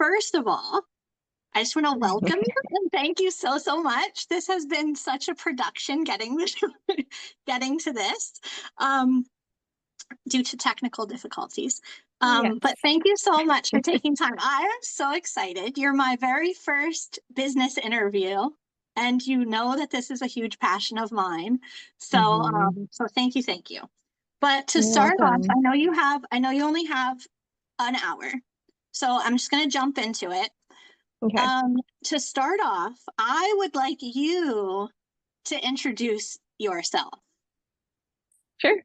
first of all, I just want to welcome you and thank you so, so much. This has been such a production getting to this due to technical difficulties. Yes. But thank you so much for taking time. I am so excited. You're my very first business interview, and you know that this is a huge passion of mine. So, so thank you, thank you. But to You're start off, welcome. I know you only have an hour, so I'm just going to jump into it. Okay. To start off, I would like you to introduce yourself. Sure.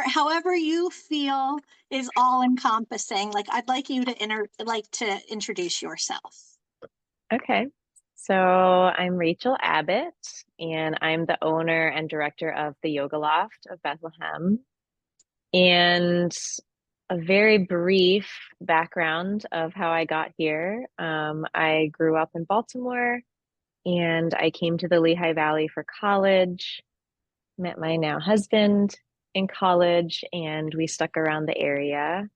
However you feel is all encompassing. Like I'd like you to introduce yourself. Okay. So I'm Rachel Abbott, and I'm the owner and director of the Yoga Loft of Bethlehem. And a very brief background of how I got here. I grew up in Baltimore, and I came to the Lehigh Valley for college, met my now husband in college, and we stuck around the area.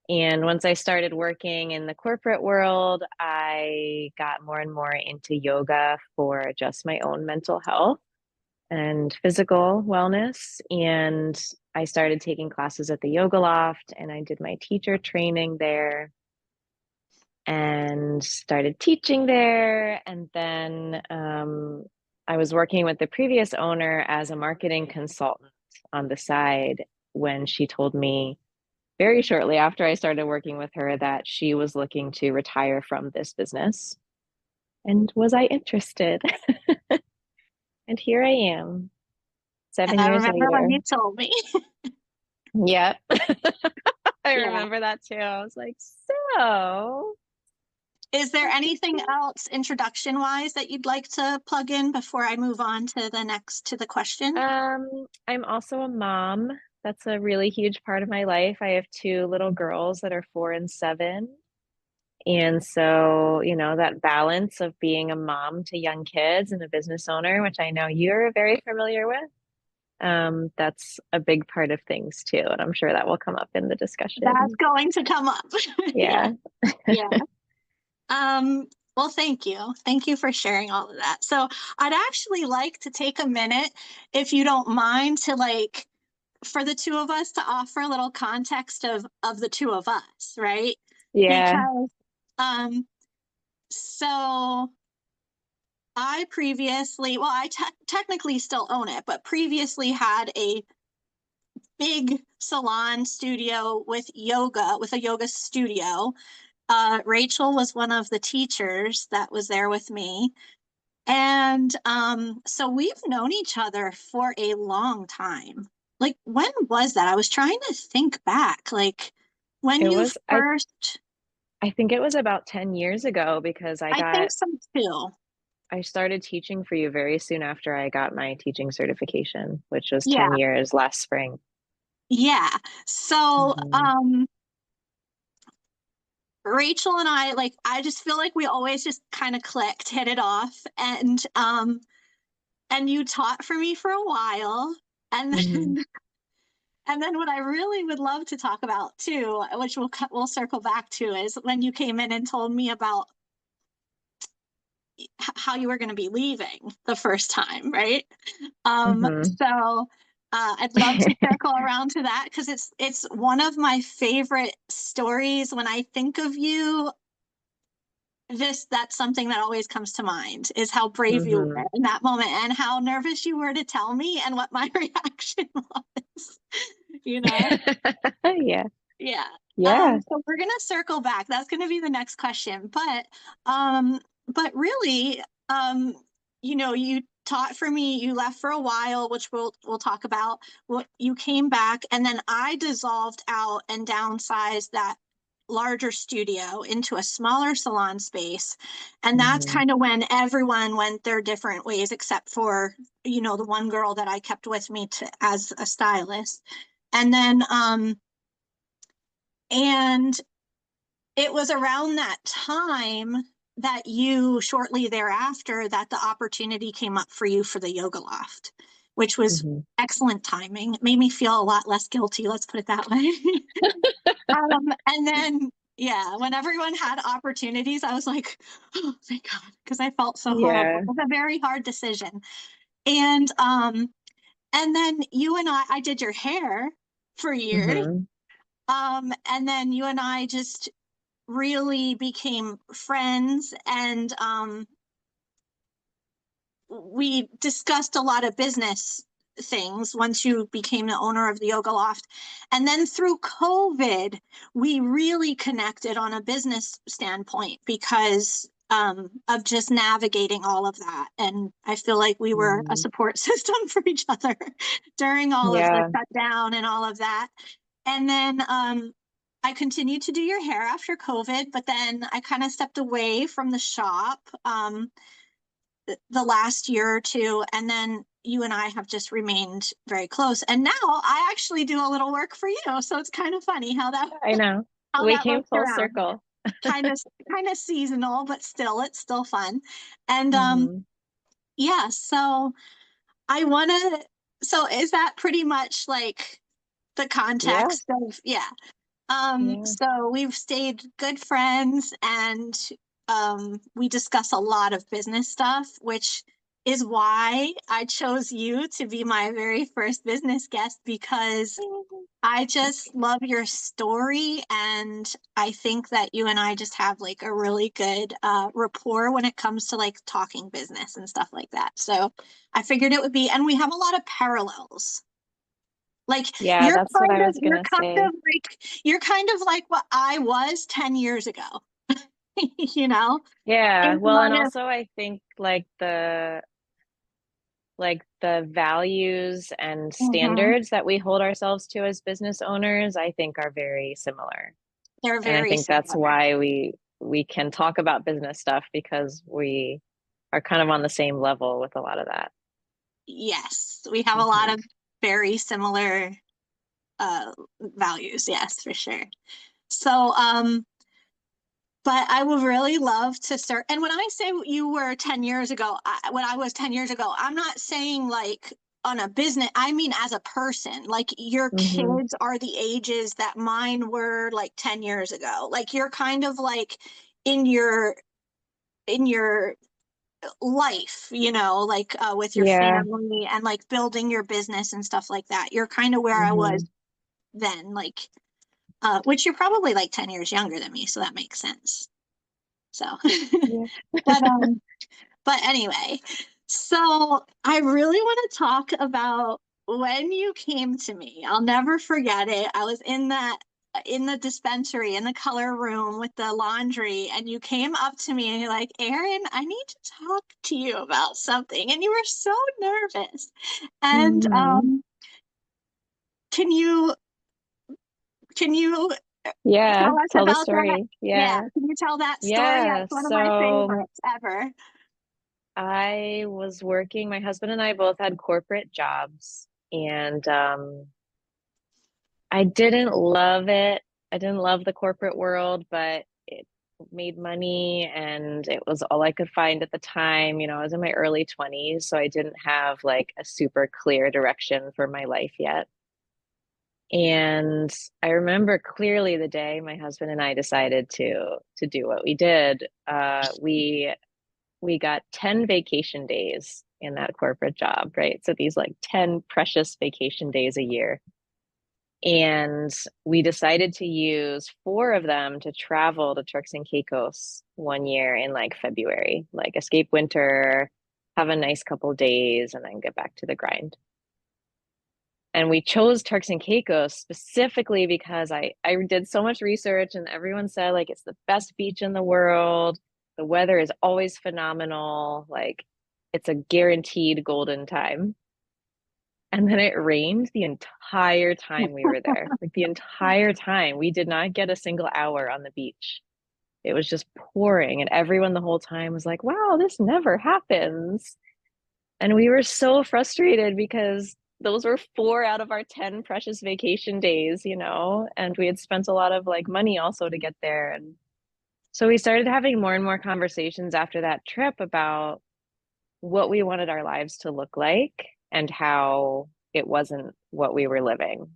And once I started working in the corporate world, I got more and more into yoga for just my own mental health and physical wellness. And I started taking classes at the Yoga Loft, and I did my teacher training there and started teaching there. And then I was working with the previous owner as a marketing consultant on the side when she told me very shortly after I started working with her that she was looking to retire from this business. And was I interested? And here I am, And 7 I years remember when later. you told me. Yep. I Yeah. remember that too. I was like, so. Is there anything else introduction wise that you'd like to plug in before I move on to the question? I'm also a mom. That's a really huge part of my life. I have two little girls that are 4 and 7. And so, that balance of being a mom to young kids and a business owner, which I know you're very familiar with, that's a big part of things too. And I'm sure that will come up in the That's discussion. going to come up. Yeah. Yeah. Yeah. Well, thank you. Thank you for sharing all of that. So I'd actually like to take a minute, if you don't mind, to for the two of us to offer a little context of the two of us, right? Yeah. Because so I previously, well, I technically still own it, but previously had a big salon studio with a yoga studio. Rachel was one of the teachers that was there with me. And so we've known each other for a long time. Like, when was that? I was trying to think back. Like, when It you was, first, I think it was about 10 years ago because I think so too. I started teaching for you very soon after I got my teaching certification, which was Yeah, 10 years last spring. yeah. So, Mhm. Rachel and I just feel like we always just kind of clicked, hit it off, and you taught for me for a while, and Mhm. then and then what I really would love to talk about too, which we'll circle back to, is when you came in and told me about how you were going to be leaving the first time, right? Mhm. So I'd love to circle around to that because it's one of my favorite stories. When I think of you, that's something that always comes to mind, is how brave you were Mhm. in that moment and how nervous you were to tell me and what my reaction was, you know? Yeah. Yeah. Yeah. So we're gonna circle back. That's gonna be the next question. But really, you taught for me, you left for a while, which we'll talk about. What you came back, and then I dissolved out and downsized that larger studio into a smaller salon space. And that's Mhm. kind of when everyone went their different ways, except for, the one girl that I kept with me as a stylist. And then and it was around that time that shortly thereafter, that the opportunity came up for you for the yoga loft, which was Mhm. excellent timing. It made me feel a lot less guilty. Let's put it that way. And then Yeah, when everyone had opportunities, I was like, oh, thank God, because I felt so horrible. Yeah. It was a very hard decision. And then you and I did your hair for years. Hmm. And then you and I just really became friends, and we discussed a lot of business things once you became the owner of the Yoga Loft. And then through COVID, we really connected on a business standpoint because of just navigating all of that. And I feel like we were a Hmm. support system for each other during all of the Yeah. shutdown and all of that. And then I continued to do your hair after COVID, but then I kind of stepped away from the shop. The last year or two, and then you and I have just remained very close. And now I actually do a little work for you, so it's kind of funny I know. how We that came works full around. circle. Kind of kind of seasonal, but still it's still fun. And Hmm. yeah, so I want to so is that pretty much like the Yeah. context of yeah. Yeah. So we've stayed good friends, and we discuss a lot of business stuff, which is why I chose you to be my very first business guest because I just love your story, and I think that you and I just have like a really good rapport when it comes to like talking business and stuff like that. So I figured it would be, and we have a lot of parallels. Like Yeah, that's what I was you're gonna kind say. of like you're kind of like what I was 10 years ago, you know, Yeah. in a Well, and lot of also I think like the values and mhm. standards that we hold ourselves to as business owners, I think are very similar. They're And I very think that's similar. why we can talk about business stuff because we are kind of on the same level with a lot of that. Yes, we have a lot Hmm. of very similar values. Yes, for sure. So, but I would really love to start. And when I say you were 10 years ago, when I was 10 years ago, I'm not saying like on a business, I mean, as a person, like your Hmm. kids are the ages that mine were like 10 years ago. Like you're kind of like in your life, like with your Yeah. family and like building your business and stuff like that. You're kind of where I was Hmm. then, like, which you're probably like 10 years younger than me. So that makes sense. So, Yeah. but but anyway, so I really want to talk about when you came to me. I'll never forget it. I was in the dispensary in the color room with the laundry, and you came up to me and you're like, Erin, I need to talk to you about something. And you were so nervous. And Hmm. can you can you Yeah. tell us Tell the about that? story. Yeah, Yeah. can you tell that story? Yeah. That's one of my So favorites ever. I was working, my husband and I both had corporate jobs, and I didn't love it. I didn't love the corporate world, but it made money and it was all I could find at the time. I was in my early 20s, so I didn't have like a super clear direction for my life yet. And I remember clearly the day my husband and I decided to do what we did. We got 10 vacation days in that corporate job, right? So these like 10 precious vacation days a year. And we decided to use four of them to travel to Turks and Caicos one year in like February, like escape winter, have a nice couple days, and then get back to the grind. And we chose Turks and Caicos specifically because I did so much research and everyone said like it's the best beach in the world. The weather is always phenomenal. Like it's a guaranteed golden time. And then it rained the entire time we were there. Like the entire time. We did not get a single hour on the beach. It was just pouring. And everyone the whole time was like, wow, this never happens. And we were so frustrated because those were 4 out of our 10 precious vacation days, and we had spent a lot of like money also to get there. And so we started having more and more conversations after that trip about what we wanted our lives to look like and how it wasn't what we were living.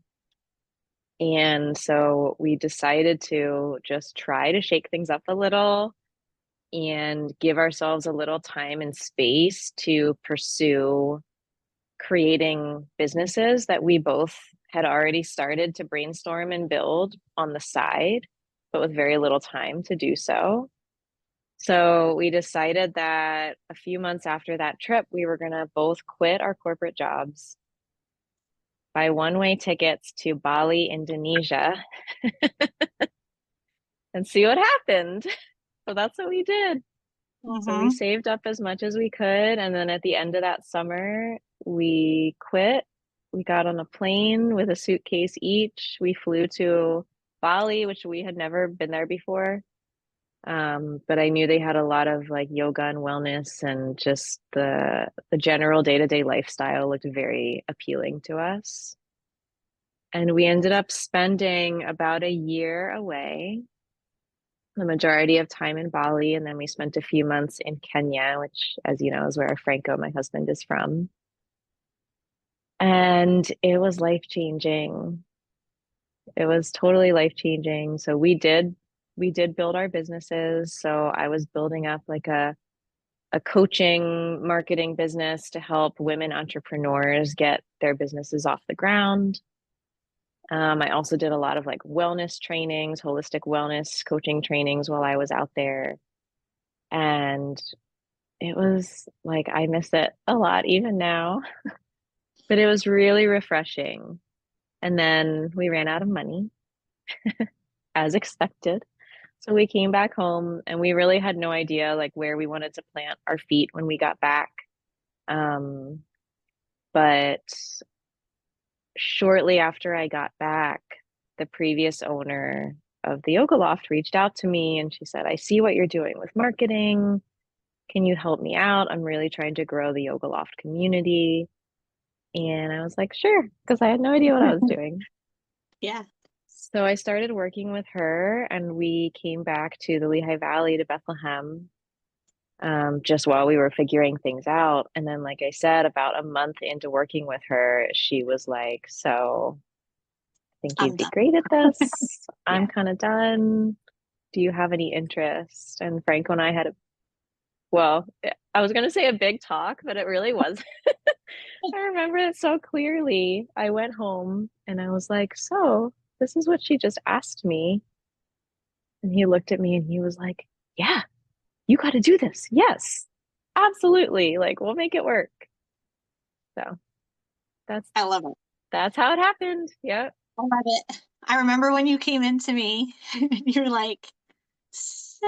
And so we decided to just try to shake things up a little and give ourselves a little time and space to pursue creating businesses that we both had already started to brainstorm and build on the side, but with very little time to do so. So we decided that a few months after that trip, we were going to both quit our corporate jobs, buy one-way tickets to Bali, Indonesia, and see what happened. So that's what we did. So we Mm-hmm. saved up as much as we could. And then at the end of that summer, we quit. We got on a plane with a suitcase each. We flew to Bali, which we had never been there before. But I knew they had a lot of like yoga and wellness, and just the general day-to-day lifestyle looked very appealing to us. And we ended up spending about a year away, the majority of time in Bali, and then we spent a few months in Kenya, which, as you know, is where Franco, my husband, is from. And it was life-changing. It was totally life-changing. So we did build our businesses. So I was building up like a coaching marketing business to help women entrepreneurs get their businesses off the ground. I also did a lot of like wellness trainings, holistic wellness coaching trainings while I was out there. And it was like, I miss it a lot even now, but it was really refreshing. And then we ran out of money as expected. So we came back home and we really had no idea like where we wanted to plant our feet when we got back. Um, but shortly after I got back, the previous owner of the yoga loft reached out to me and she said, I see what you're doing with marketing. Can you help me out? I'm really trying to grow the yoga loft community. And I was like, sure, because I had no idea what I was doing. Yeah. So I started working with her and we came back to the Lehigh Valley to Bethlehem, just while we were figuring things out. And then, like I said, about a month into working with her, she was like, so I think I'm you'd be done. great at this. I'm Yeah. kind of done. Do you have any interest? And Franco and I had well, I was going to say a big talk, but it really was. I remember it so clearly. I went home and I was like, so this is what she just asked me. And he looked at me and he was like, yeah, you got to do this. Yes, absolutely. Like, we'll make it work. So that's I love it. that's how it happened. Yep. I love it. I remember when you came into me and you're like, so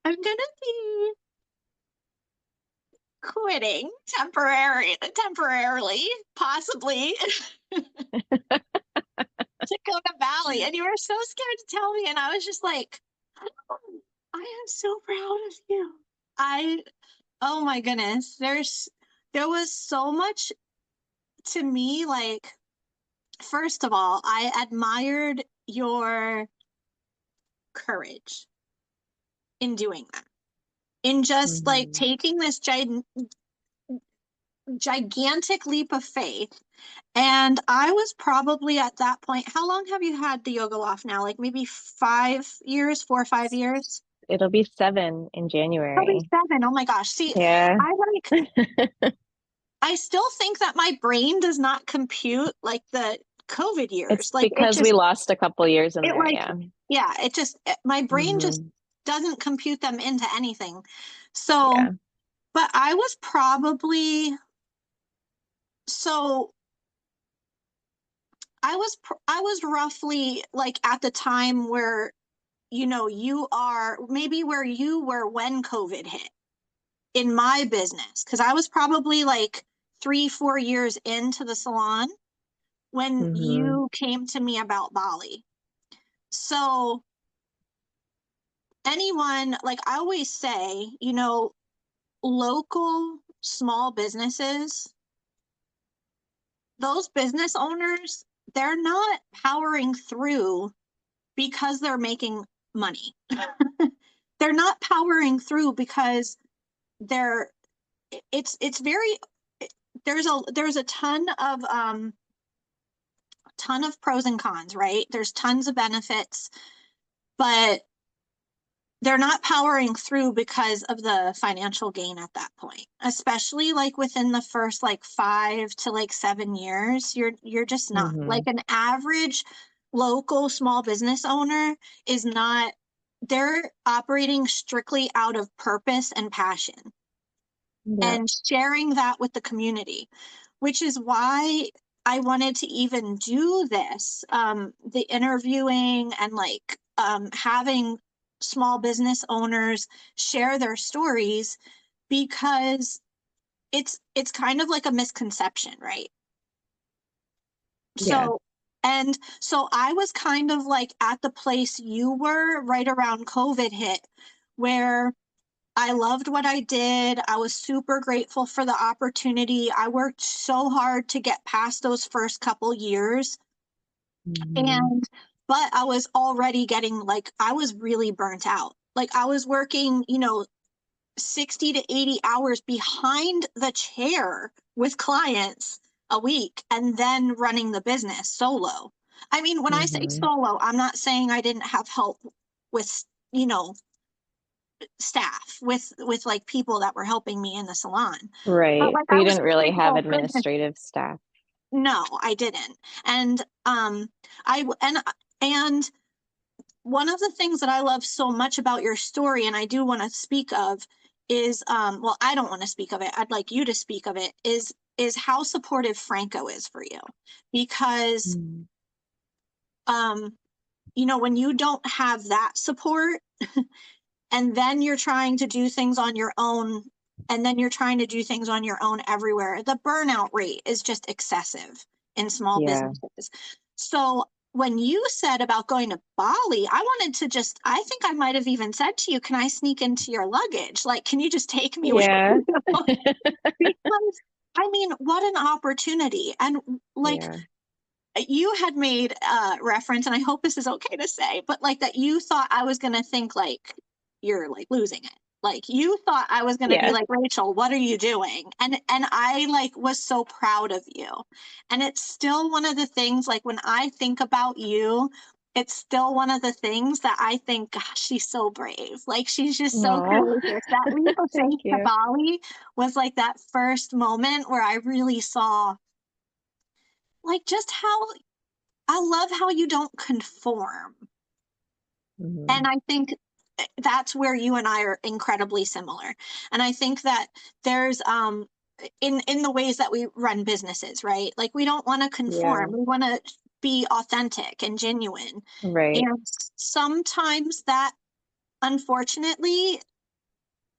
I'm gonna be quitting temporarily, possibly to go to Bali. And you were so scared to tell me. And I was just like, oh, I am so proud of you. I, oh my goodness, there was so much to me. Like, first of all, I admired your courage in doing that, in just like Mhm. taking this gigantic leap of faith. And I was probably at that point, how long have you had the yoga loft now? Like maybe 5 years, 4 or 5 years? It'll be 7 in Probably January. 7. Oh my gosh. See, Yeah. I like, I still think that my brain does not compute like the COVID It's years. Like because we lost a couple years in there. like, Yeah. yeah, my brain just Hmm. doesn't compute them into anything. So, Yeah. but I was probably, so I was roughly like at the time where, you are maybe where you were when COVID hit in my business. Cause I was probably like 3, 4 years into the salon when Hmm. you came to me about Bali. So anyone, like I always say, local small businesses, those business owners, they're not powering through because they're making money. They're not powering through because they're it's very there's a ton of pros and cons, right? There's tons of benefits, but they're not powering through because of the financial gain at that point, especially like within the first like 5 to like 7 years. You're just not, like, Hmm. an average local small business owner is not, they're operating strictly out of purpose and passion Yep. and sharing that with the community, which is why I wanted to even do this, the interviewing and like having small business owners share their stories, because it's kind of like a misconception, right? Yeah. So I was kind of like at the place you were right around COVID hit, where I loved what I did. I was super grateful for the opportunity. I worked so hard to get past those first couple years. Hmm. And, but I was already getting like, I was really burnt out. Like, I was working, 60 to 80 hours behind the chair with clients a week and then running the business solo. I mean, when I say Hmm. solo, I'm not saying I didn't have help with, you know, staff, with like people that were helping me in the salon. But Right. like, But I you was didn't really have single business. administrative staff. No, I didn't. And I and one of the things that I love so much about your story, and I do want to speak of, is well, I don't want to speak of it. I'd like you to speak of it. Is how supportive Franco is for you, because Mm. um when you don't have that support, and then you're trying to do things on your own, and then you're trying to do things on your own everywhere, the burnout rate is just excessive in small Yeah. businesses. So when you said about going to Bali, I wanted to just, I think I might have even said to you, can I sneak into your luggage, like, can you just take me with Yeah. you? Because I mean, what an opportunity. And like, Yeah. you had made reference, and I hope this is okay to say, but like, that you thought I was going to think like you're like losing it. Like, you thought I was going to be Yeah. like, Rachel, what are you doing? And I like was so proud of you. And it's still one of the things, like, when I think about you, it's still one of the things that I think, gosh, she's so brave. Like, she's just so Oh, courageous. That leap of thank faith to you. Bali was like that first moment where I really saw like just how, I love how you don't conform. And Hmm. I think that's where you and I are incredibly similar. And I think that there's in the ways that we run businesses, right? Like, we don't want to Yeah. conform. We want to be authentic and genuine. Right. And sometimes that, unfortunately,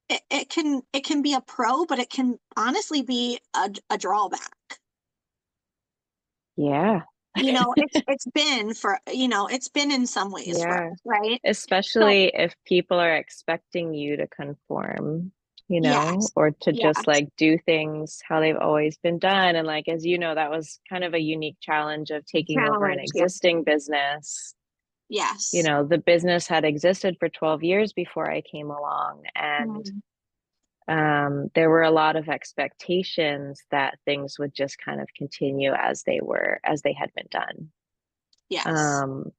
it can be a pro, but it can honestly be a drawback. Yeah. It's been in some ways for us, Yeah. right? So Especially if people are expecting you to conform, yes, or to just yes, like do things how they've always been done. And like, as you know, that was kind of a unique challenge of taking over an challenge, yes, existing business. yes. The business had existed for 12 years before I came along, and Mm, there were a lot of expectations that things would just kind of continue as they had been done. yes. Um,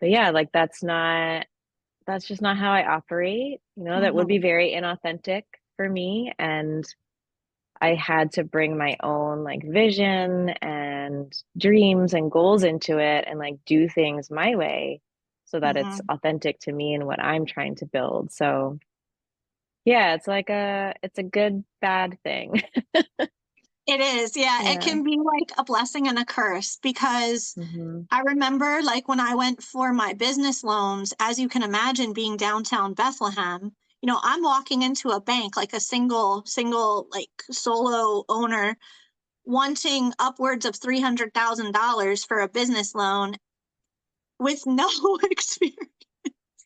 but yeah, like that's just not how I operate. That would be Hmm. very inauthentic for me. And I had to bring my own like vision and dreams and goals into it and like do things my way so that it's Hmm. authentic to me and what I'm trying to build. So yeah, it's a good bad thing. It is, yeah. It Yeah. can be like a blessing and a curse, because Hmm. I remember, like, when I went for my business loans, as you can imagine, being downtown Bethlehem, I'm walking into a bank, like a single, like, solo owner, wanting upwards of $300,000 for a business loan with no experience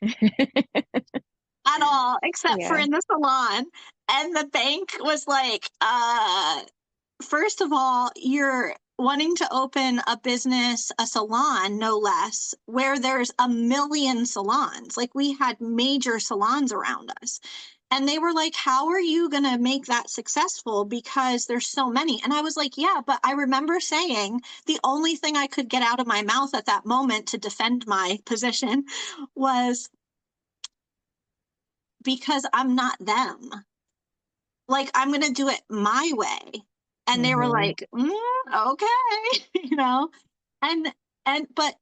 at all, except for Yeah. in the salon. And the bank was like, first of all, you're wanting to open a business, a salon, no less, where there's a million salons. Like, we had major salons around us. And they were like, how are you going to make that successful? Because there's so many. And I was like, yeah, but I remember saying the only thing I could get out of my mouth at that moment to defend my position was because I'm not them. Like, I'm going to do it my way. And they were Mm-hmm. like, okay, you know? And but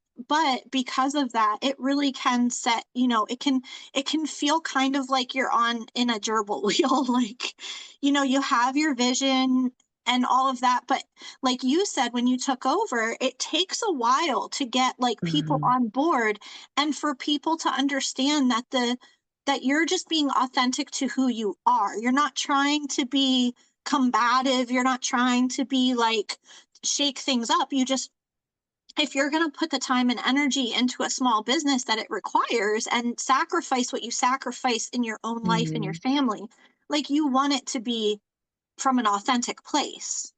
because of that, it really can set, it can feel kind of like you're on in a gerbil wheel. Like, you have your vision and all of that, but like you said, when you took over, it takes a while to get like people Mm-hmm. on board and for people to understand that you're just being authentic to who you are. You're not trying to be combative, you're not trying to be like shake things up. You just, if you're going to put the time and energy into a small business that it requires and sacrifice what you sacrifice in your own life and your Mm-hmm. family, like you want it to be from an authentic place,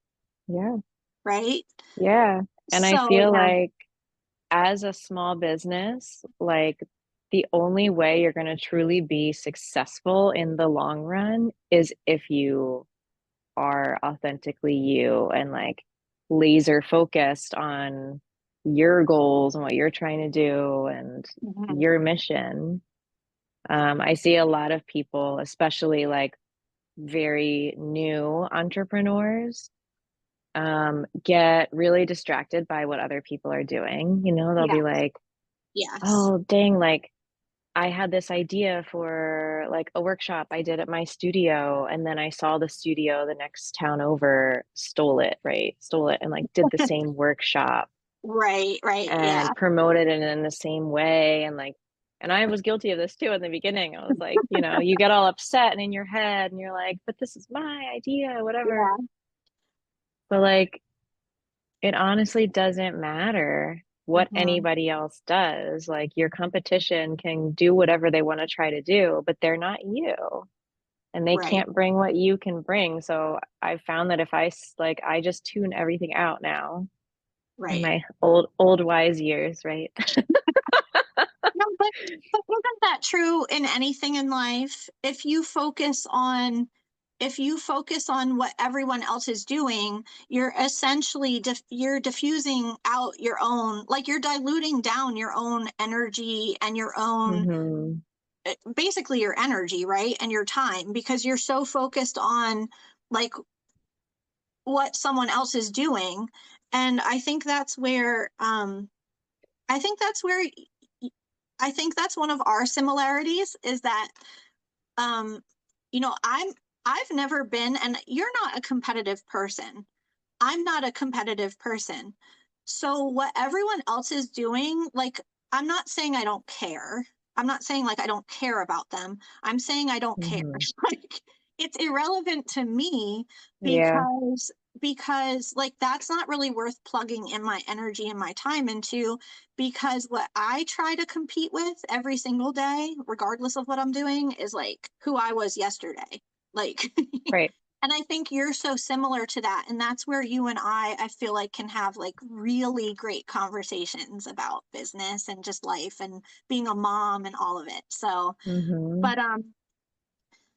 Yeah. right? Yeah. And I So, feel yeah. like as a small business, like the only way you're going to truly be successful in the long run is if you are authentically you and like laser focused on your goals and what you're trying to do and Mhm. your mission. I see a lot of people, especially like very new entrepreneurs, get really distracted by what other people are doing. You know, they'll Yeah. be like, Yes. oh, dang, like I had this idea for like a workshop I did at my studio, and then I saw the studio the next town over stole it, right? Stole it and like did the same workshop Right, right. Yeah. and promoted it in the same way. And I was guilty of this too in the beginning. I was like, you get all upset and in your head and you're like, but this is my idea, whatever. Yeah. But like, it honestly doesn't matter what Hmm. anybody else does. Like your competition can do whatever they want to try to do, but they're not you. And they Right, can't bring what you can bring. So I found that if like I just tune everything out now in right. my old wise years, right? No, but isn't that true in anything in life? If you focus on what everyone else is doing, you're essentially you're diffusing out your own, like you're diluting down your own energy and your own, Hmm. basically your energy, right? And your time because you're so focused on like what someone else is doing. And I think that's where I think that's one of our similarities is that um you know I'm I've never been, and you're not a competitive person. I'm not a competitive person. So what everyone else is doing, like, I'm not saying I don't care. I'm not saying like I don't care about them. I'm saying I don't care. Hmm. Like it's irrelevant to me Yeah. because like that's not really worth plugging in my energy and my time into because what I try to compete with every single day, regardless of what I'm doing, is like who I was yesterday. Like Right. and I think you're so similar to that. And that's where you and I feel like can have like really great conversations about business and just life and being a mom and all of it. So, Hmm. but,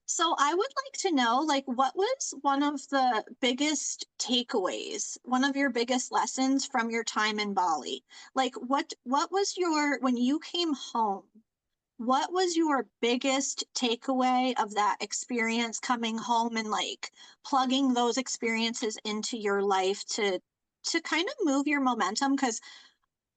so I would like to know, like, what was one of the biggest takeaways, one of your biggest lessons from your time in Bali? Like, what was when you came home, what was your biggest takeaway of that experience coming home and like plugging those experiences into your life to kind of move your momentum? Because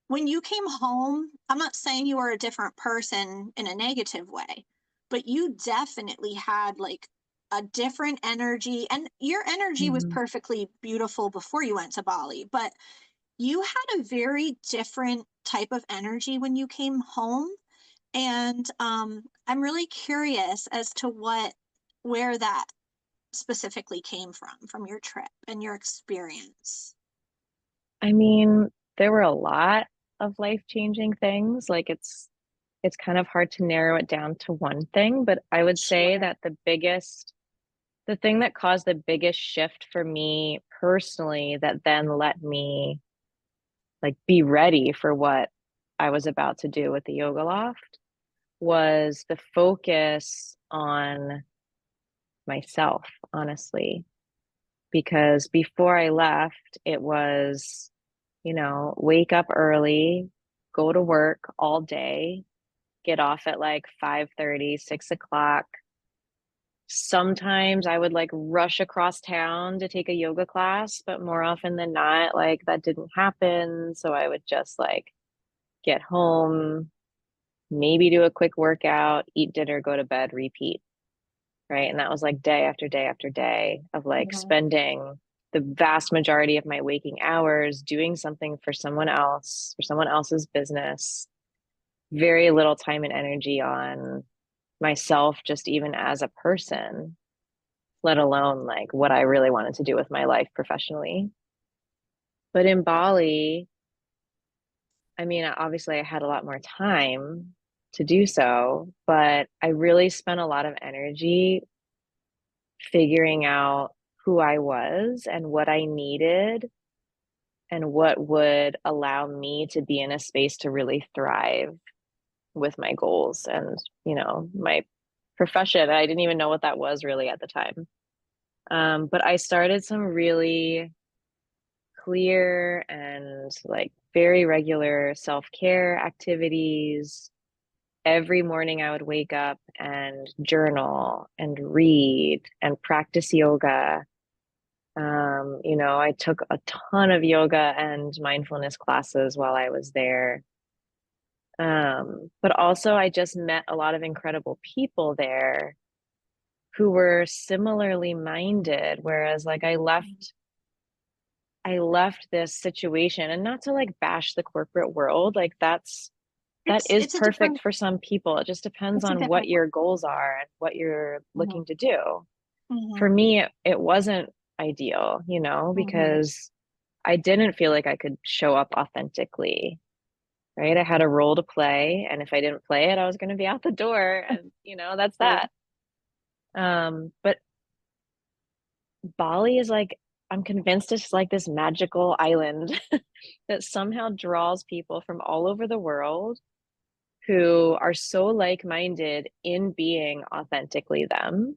when you came home, I'm not saying you were a different person in a negative way, but you definitely had like a different energy, and your energy was Hmm. perfectly beautiful before you went to Bali, but you had a very different type of energy when you came home. And I'm really curious as to where that specifically came from your trip and your experience. I mean, there were a lot of life-changing things. Like it's kind of hard to narrow it down to one thing, but I would say Sure. that the thing that caused the biggest shift for me personally that then let me like be ready for what I was about to do with the yoga loft was the focus on myself, honestly, because before I left, it was, wake up early, go to work all day, get off at like 5:30, 6 o'clock. Sometimes I would like rush across town to take a yoga class, but more often than not, like that didn't happen. So I would just like get home, maybe do a quick workout, eat dinner, go to bed, repeat. Right. And that was like day after day after day of like Mhm. spending the vast majority of my waking hours doing something for someone else, for someone else's business, very little time and energy on myself, just even as a person, let alone like what I really wanted to do with my life professionally. But in Bali, I mean, obviously I had a lot more time to do so, but I really spent a lot of energy figuring out who I was and what I needed and what would allow me to be in a space to really thrive with my goals and, my profession. I didn't even know what that was really at the time. But I started some really clear and like very regular self-care activities. Every morning I would wake up and journal and read and practice yoga. I took a ton of yoga and mindfulness classes while I was there. But also I just met a lot of incredible people there who were similarly minded, whereas like I left this situation, and not to like bash the corporate world, like that is It's a perfect different, for some people. It just depends it's a on what different your goals are and what you're one. looking to do. Hmm. For me, it wasn't ideal, Hmm. because I didn't feel like I could show up authentically, right? I had a role to play, and if I didn't play it, I was going to be out the door, and that's Right. that. But Bali is like, I'm convinced it's like this magical island that somehow draws people from all over the world who are so like-minded in being authentically them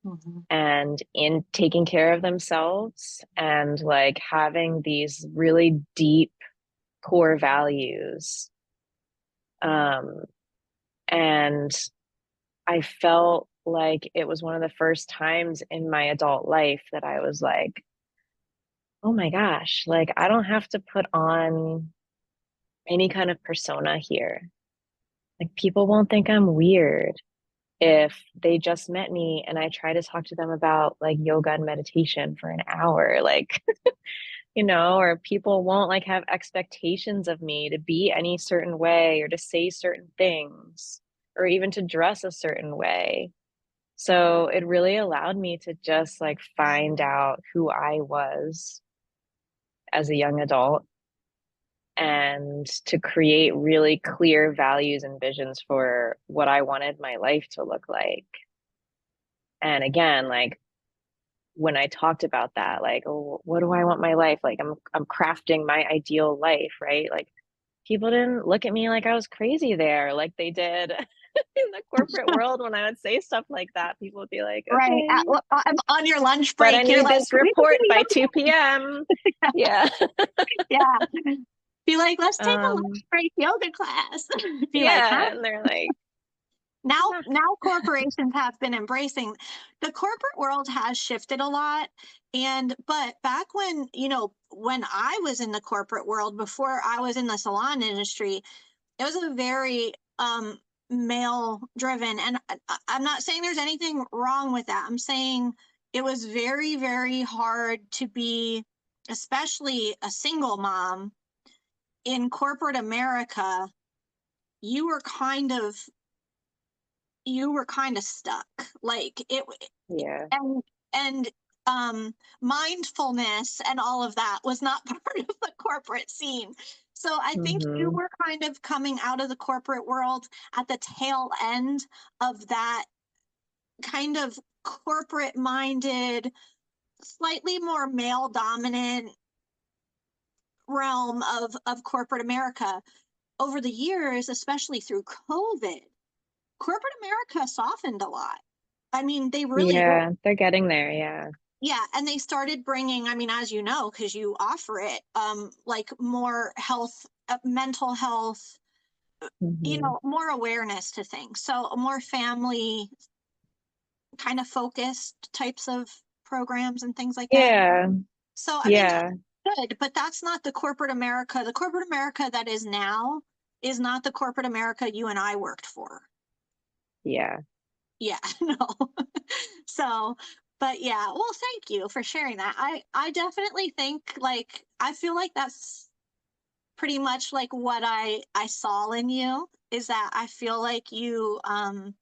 Hmm. and in taking care of themselves and like having these really deep core values. Um, and I felt like it was one of the first times in my adult life that I was like, oh my gosh, like I don't have to put on any kind of persona here. Like people won't think I'm weird if they just met me and I try to talk to them about like yoga and meditation for an hour. Like, or people won't like have expectations of me to be any certain way or to say certain things or even to dress a certain way. So it really allowed me to just like find out who I was as a young adult and to create really clear values and visions for what I wanted my life to look like. And again, like when I talked about that, like, oh, what do I want my life? Like I'm crafting my ideal life, right? Like people didn't look at me like I was crazy there, like they did in the corporate world when I would say stuff like that. People would be like, Right. okay, I'm on your lunch but I break. You're need like, this we can report do by 2 p.m. yoga. Yeah. Yeah. Be like, let's take a lunch Um, break yoga class. Be like, huh? yeah. And they're like, Now corporations have been embracing, the corporate world has shifted a lot. But back when, when I was in the corporate world, before I was in the salon industry, it was a very male driven. And I'm not saying there's anything wrong with that. I'm saying it was very, very hard to be, especially a single mom in corporate America. You were kind of stuck, like it. yeah. And and mindfulness and all of that was not part of the corporate scene. So I think you Hmm. were kind of coming out of the corporate world at the tail end of that kind of corporate minded, slightly more male dominant realm of corporate America. Over the years, especially through COVID, corporate America softened a lot. I mean, they really did. Yeah, they're getting there. Yeah. Yeah, and they started bringing, I mean, as you know, because you offer it, like more health, mental health, Hmm. more awareness to things. So more family kind of focused types of programs and things like that. Yeah. So, I mean, Yeah. that's good, but that's not the corporate America. The corporate America that is now is not the corporate America you and I worked for. Yeah. Yeah, no. So, but yeah, well, thank you for sharing that. I definitely think like I feel like that's pretty much like what I saw in you is that I feel like you I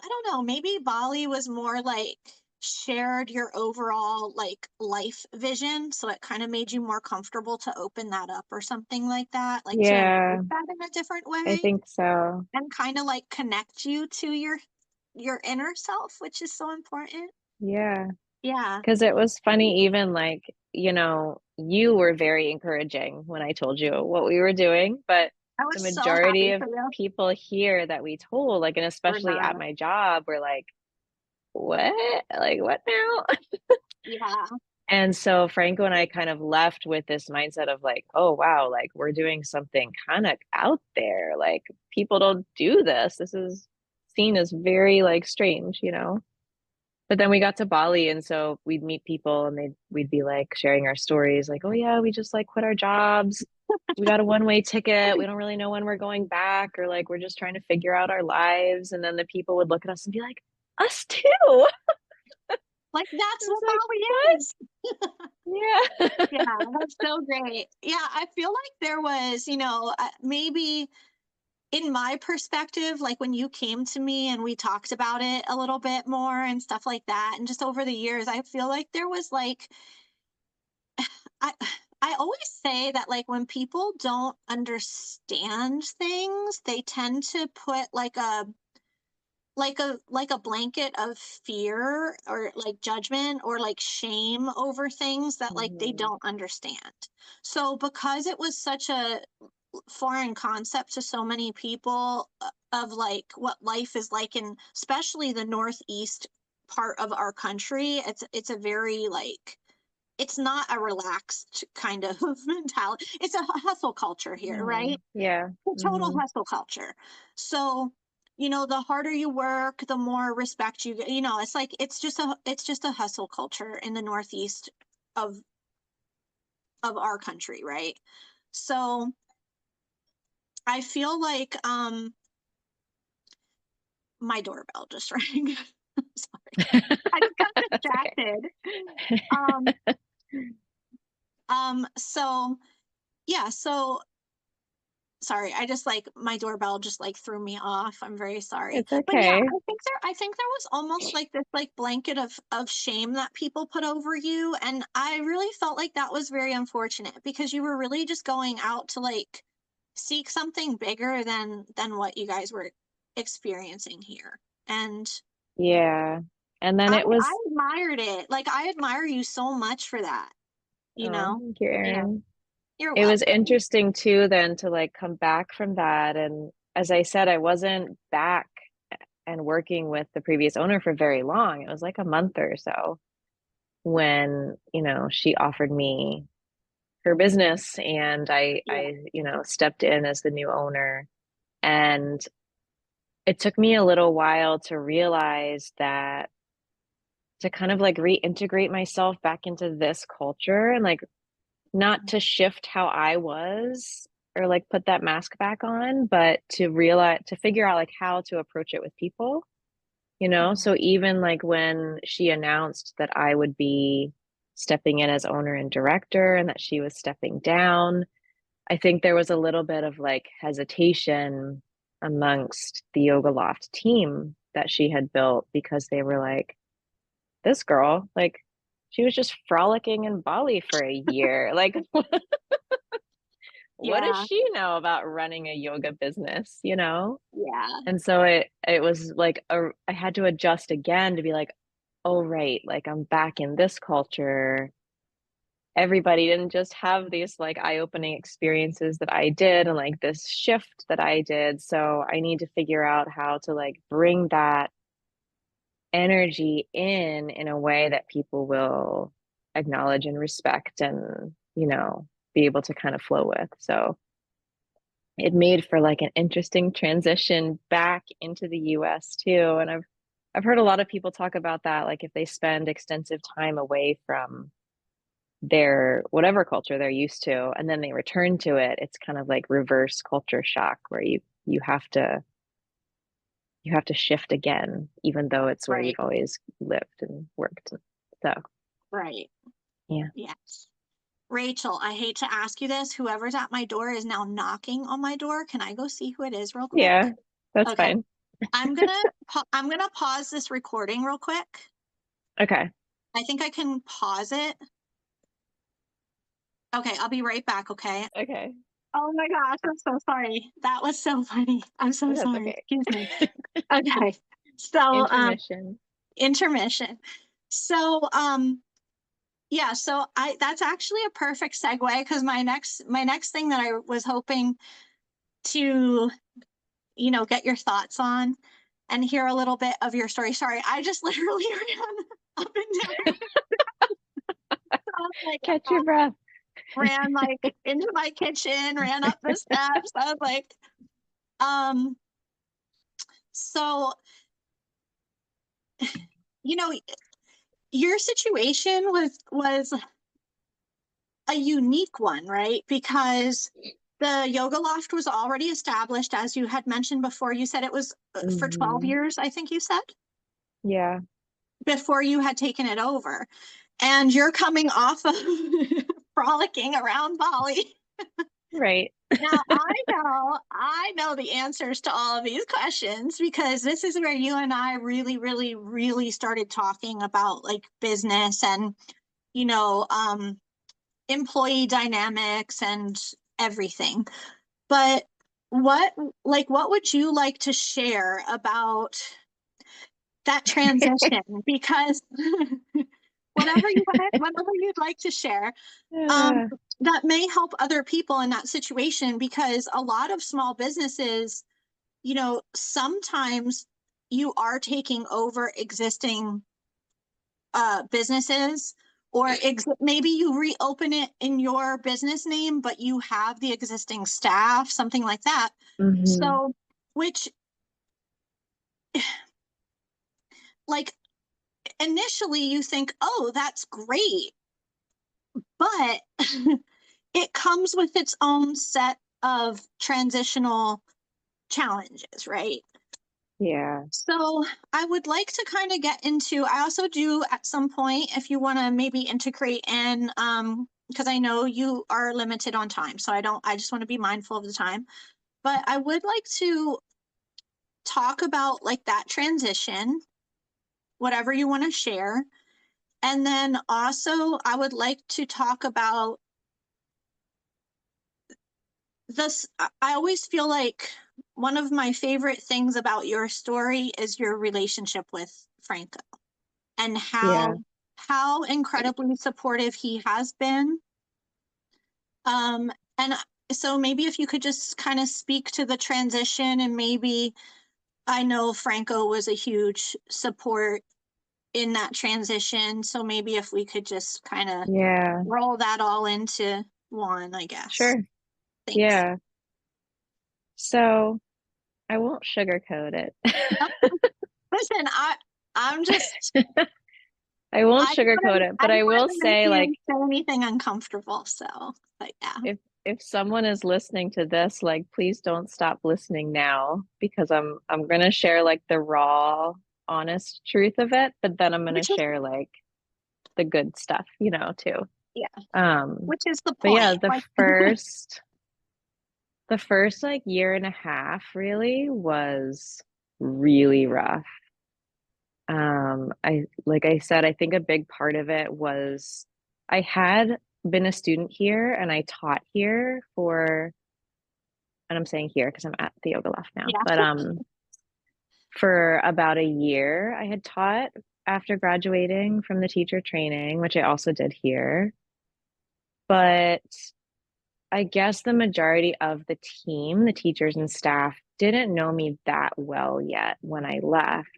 don't know, maybe Bali was more like shared your overall like life vision, so it kind of made you more comfortable to open that up or something like that, like to Yeah. embrace that in a different I way think so. and kind of like connect you to your inner self, which is so important. Yeah. Yeah. Because it was funny, even like, you were very encouraging when I told you what we were doing, but I the was so majority happy of for you. people here that we told, like, and Or especially at not. my job, were like, what? Like, what now? Yeah. And so Franco and I kind of left with this mindset of like, oh wow, like we're doing something kind of out there. Like people don't do this. This is seen as very like strange. But then we got to Bali and so we'd meet people and we'd be like sharing our stories, like, oh yeah, we just like quit our jobs. We got a one-way ticket. We don't really know when we're going back, or like we're just trying to figure out our lives. And then the people would look at us and be like, us too. Like I that's was what like, Bali what? is. Yeah, Yeah. that's so great. Yeah, I feel like there was, maybe in my perspective, like when you came to me and we talked about it a little bit more and stuff like that, and just over the years, I feel like there was like I I always say that like when people don't understand things, they tend to put like a blanket of fear or like judgment or like shame over things that like they Mhm. don't understand. So because it was such a foreign concept to so many people of like what life is like in especially the northeast part of our country, it's a very like it's not a relaxed kind of mentality. It's a hustle culture here, right? Yeah. A total Hmm. hustle culture. So, the harder you work, the more respect you get. It's like it's just a hustle culture in the northeast of of our country, right? So, I feel like my doorbell just rang. Sorry. I just got That's okay. distracted. Um so yeah, so sorry, I just like my doorbell just like threw me off. I'm very sorry. It's But yeah, okay. I think there was almost like this like blanket of shame that people put over you. And I really felt like that was very unfortunate because you were really just going out to like seek something bigger than what you guys were experiencing here. And Yeah. And then it I was, admired it. Like I admire you so much for that, you oh, know? thank you, Yeah, Erin. you're It was welcome. interesting too, then to like come back from that. And as I said, I wasn't back and working with the previous owner for very long. It was like a month or so when, she offered me her business and Yeah. stepped in as the new owner. And it took me a little while to realize that to kind of like reintegrate myself back into this culture and like not to shift how I was or like put that mask back on, but to figure out like how to approach it with people. Mhm. So even like when she announced that I would be stepping in as owner and director and that she was stepping down, I think there was a little bit of like hesitation amongst the Yoga Loft team that she had built because they were like, this girl, like, she was just frolicking in Bali for a year. Like, what does Yeah. she know about running a yoga business? Yeah. And so it was like I had to adjust again to be like, oh right, like I'm back in this culture. everybody didn't just have these like eye-opening experiences that I did and like this shift that I did. So I need to figure out how to like bring that energy in a way that people will acknowledge and respect and, be able to kind of flow with. So it made for like an interesting transition back into the US too. And I've heard a lot of people talk about that, like if they spend extensive time away from their whatever culture they're used to and then they return to it, it's kind of like reverse culture shock where you have to shift again, even though it's where Right. you've always lived and worked. So, Right. yeah. Yes. Rachel, I hate to ask you this. Whoever's at my door is now knocking on my door. Can I go see who it is real quick? Yeah, that's Okay. fine. I'm gonna pause this recording real quick. Okay. I think I can pause it. Okay, I'll be right back, okay? Okay. Oh my gosh, I'm so sorry. That was so funny. I'm so That's sorry. okay. Excuse me. Okay. So, Intermission. intermission. So, yeah, so I that's actually a perfect segue because my next thing that I was hoping to, get your thoughts on and hear a little bit of your story. Sorry, I just literally ran up and down. So I was like, Catch your breath. ran like into my kitchen, ran up the steps. I was like, um, so you know, your situation was a unique one, right? Because the yoga loft was already established, as you had mentioned before. You said it was for 12 Hmm. years, I think you said, Yeah. before you had taken it over. And you're coming off of frolicking around Bali. Right. Now I know the answers to all of these questions because this is where you and I really, really, really started talking about like business and, you know, um, employee dynamics and everything. But what what would you like to share about that transition? Because whatever you'd like to share, um, Yeah. that may help other people in that situation because a lot of small businesses, sometimes you are taking over existing businesses or maybe you reopen it in your business name, but you have the existing staff, something like that. Hmm. So, which, like, initially you think, oh, that's great, but it comes with its own set of transitional challenges, right? Yeah. So I would like to kind of get into, I also do at some point, if you want to maybe integrate in, because I know you are limited on time. So I just want to be mindful of the time. But I would like to talk about like that transition, whatever you want to share. And then also, I would like to talk about this. I always feel like one of my favorite things about your story is your relationship with Franco and Yeah. how incredibly supportive he has been. And so maybe if you could just kind of speak to the transition and maybe I know Franco was a huge support in that transition. So maybe if we could just kind of Yeah. roll that all into one, I guess. Sure. Thanks. Yeah. So I won't sugarcoat it. Oh, listen, I'm just I won't I didn't sugarcoat want it, I but I didn't will want to make say like you say anything uncomfortable. So, but yeah. if someone is listening to this, like please don't stop listening now because I'm gonna share like the raw, honest truth of it, but then I'm gonna Which is share like the good stuff, too. yeah, Um, which is the but yeah, point. Like the first like year and a half really was really rough. I like I said, I think a big part of it was I had been a student here and I taught here for, and I'm saying here because I'm at the yoga loft now, yeah. but for about a year I had taught after graduating from the teacher training, which I also did here. But I guess the majority of the team, the teachers and staff, didn't know me that well yet when I left.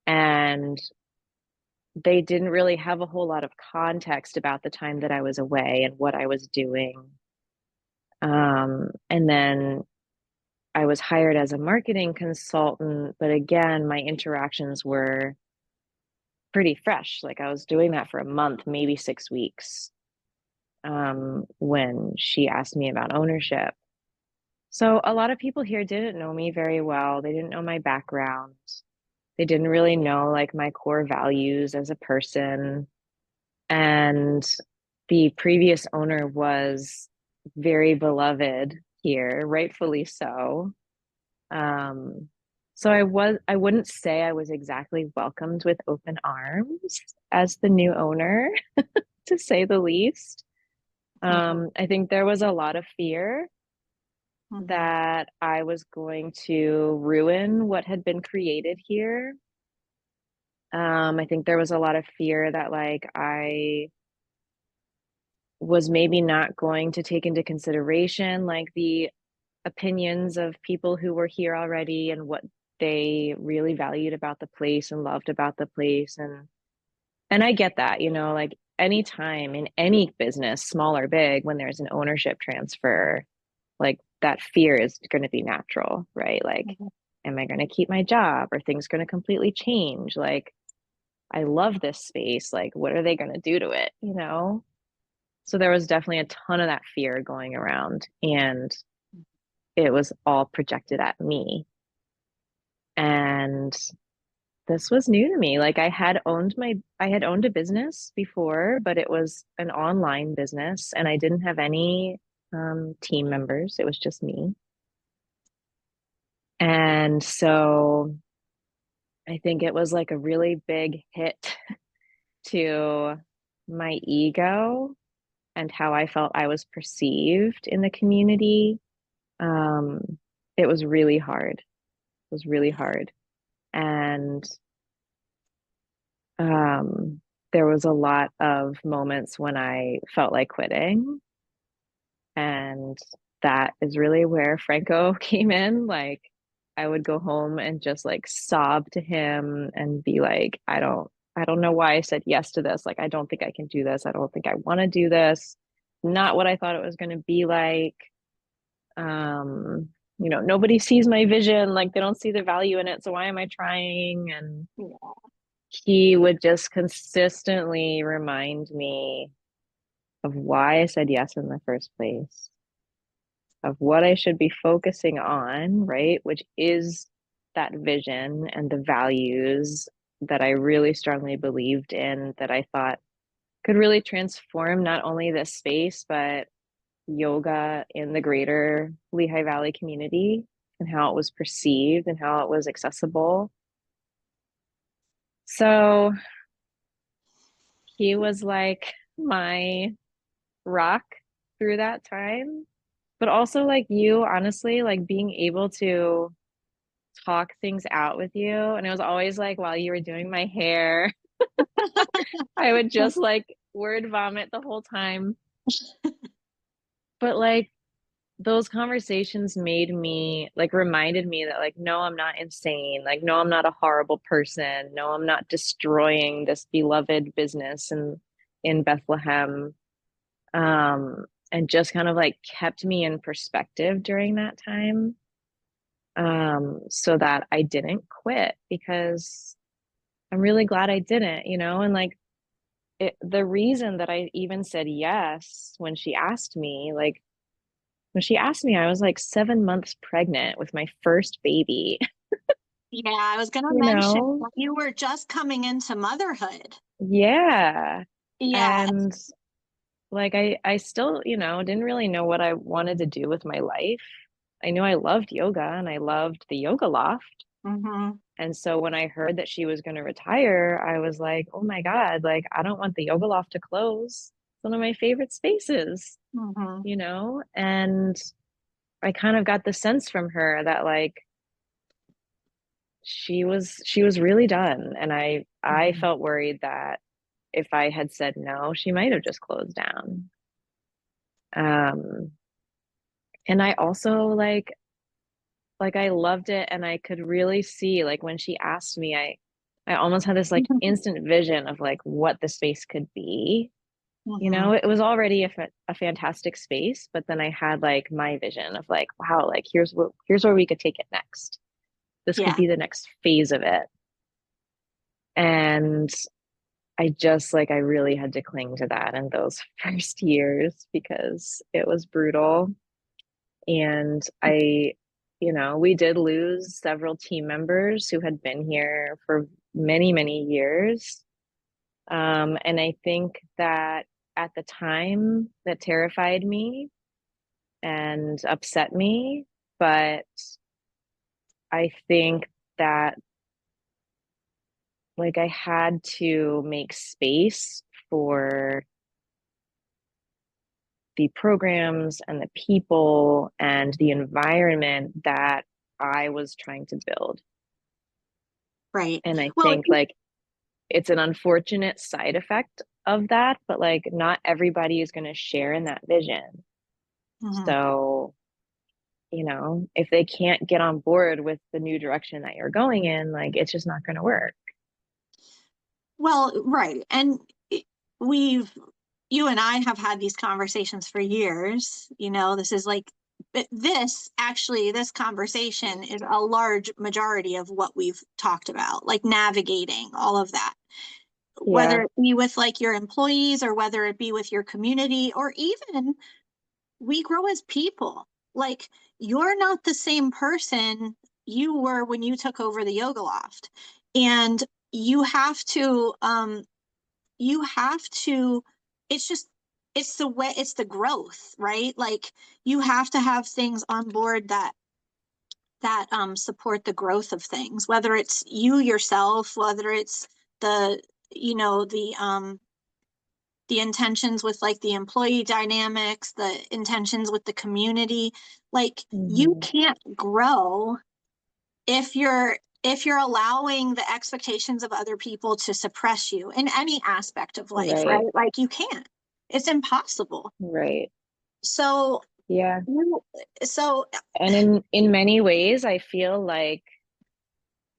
And they didn't really have a whole lot of context about the time that I was away and what I was doing. And then I was hired as a marketing consultant, but again, my interactions were pretty fresh. Like I was doing that for a month, maybe 6 weeks, when she asked me about ownership. So a lot of people here didn't know me very well. They didn't know my background. They didn't really know like my core values as a person. And the previous owner was very beloved here, rightfully so. Um, so I wouldn't say I was exactly welcomed with open arms as the new owner, to say the least. Mhm. I think there was a lot of fear Mhm. that I was going to ruin what had been created here. I think there was a lot of fear that like I was maybe not going to take into consideration like the opinions of people who were here already and what they really valued about the place and loved about the place. And I get that, like anytime in any business, small or big, when there's an ownership transfer, like that fear is going to be natural, right? Like, Mhm. am I going to keep my job? Are things going to completely change? Like, I love this space. Like, what are they going to do to it? So there was definitely a ton of that fear going around, and it was all projected at me. And this was new to me. Like I had owned a business before, but it was an online business and I didn't have any team members. It was just me. And so I think it was like a really big hit to my ego and how I felt I was perceived in the community. Um, it was really hard. It was really hard. And um, there was a lot of moments when I felt like quitting. And that is really where Franco came in. Like, I would go home and just like sob to him and be like, I don't know why I said yes to this. Like, I don't think I can do this. I don't think I want to do this. Not what I thought it was going to be like. Um, nobody sees my vision. Like, they don't see the value in it. So why am I trying? And Yeah. he would just consistently remind me of why I said yes in the first place, of what I should be focusing on, right? Which is that vision and the values that I really strongly believed in, that I thought could really transform not only this space, but yoga in the greater Lehigh Valley community and how it was perceived and how it was accessible. So he was like my rock through that time. But also, like you, honestly, like being able to talk things out with you. And it was always like while you were doing my hair, I would just like word vomit the whole time. But like those conversations made me like reminded me that like, no, I'm not insane. Like, no, I'm not a horrible person. No, I'm not destroying this beloved business in Bethlehem. And just kind of like kept me in perspective during that time, so that I didn't quit, because I'm really glad I didn't, and like the reason that I even said yes when she asked me, like when she asked me, I was like 7 months pregnant with my first baby, Yeah, I was gonna you mention know? that you were just coming into motherhood. Yeah. Yeah. And like I still, didn't really know what I wanted to do with my life. I knew I loved yoga and I loved the yoga loft. Mm-hmm. And so when I heard that she was going to retire, I was like, oh my God, like I don't want the yoga loft to close. It's one of my favorite spaces, Mm-hmm. And I kind of got the sense from her that like she was really done. And I Mm-hmm. felt worried that if I had said no, she might have just closed down. Um, and I also like I loved it, and I could really see like when she asked me, I almost had this like instant vision of like what the space could be. You Hmm. know, it was already a fantastic space, but then I had like my vision of like, wow, like here's where we could take it next. This could Yeah. be the next phase of it. And I just like I really had to cling to that in those first years because it was brutal. And we did lose several team members who had been here for many, many years. And I think that at the time that terrified me and upset me, but I think that like I had to make space for the programs and the people and the environment that I was trying to build. Right. And I Well, think like it's an unfortunate side effect of that, but like not everybody is going to share in that vision. mhm. So, if they can't get on board with the new direction that you're going in, like it's just not going to work. Well, right. And we've, you and I have had these conversations for years. This is like, this conversation is a large majority of what we've talked about, like navigating all of that, Yeah, whether it be with like your employees or whether it be with your community, or even we grow as people. Like, you're not the same person you were when you took over the yoga loft. And you have to, you have to, it's just, it's the way, it's the growth, right? Like, you have to have things on board that support the growth of things, whether it's you yourself, whether it's the, you know, the intentions with like the employee dynamics, the intentions with the community. Like, you hmm, can't grow if you're allowing the expectations of other people to suppress you in any aspect of life, right, right? Like, you can't. It's impossible. right. So Yeah. you so And in many ways,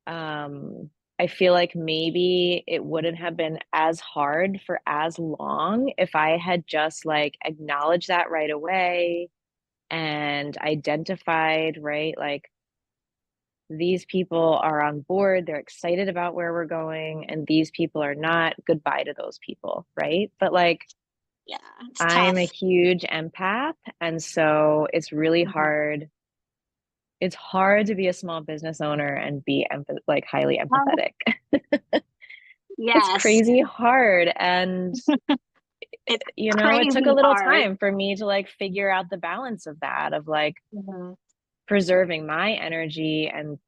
um I feel like maybe it wouldn't have been as hard for as long if I had just like acknowledged that right away and identified, right? Like these people are on board, they're excited about where we're going, and these people are not. Goodbye to those people, right? But like yeah, it's I'm a tough. huge empath, and so it's really Mhm. hard. It's hard to be a small business owner and be like highly Oh, empathetic. It's yes, crazy hard. And, it's it took a crazy little hard. time for me to like figure out the balance of that, of like Mhm. preserving my energy and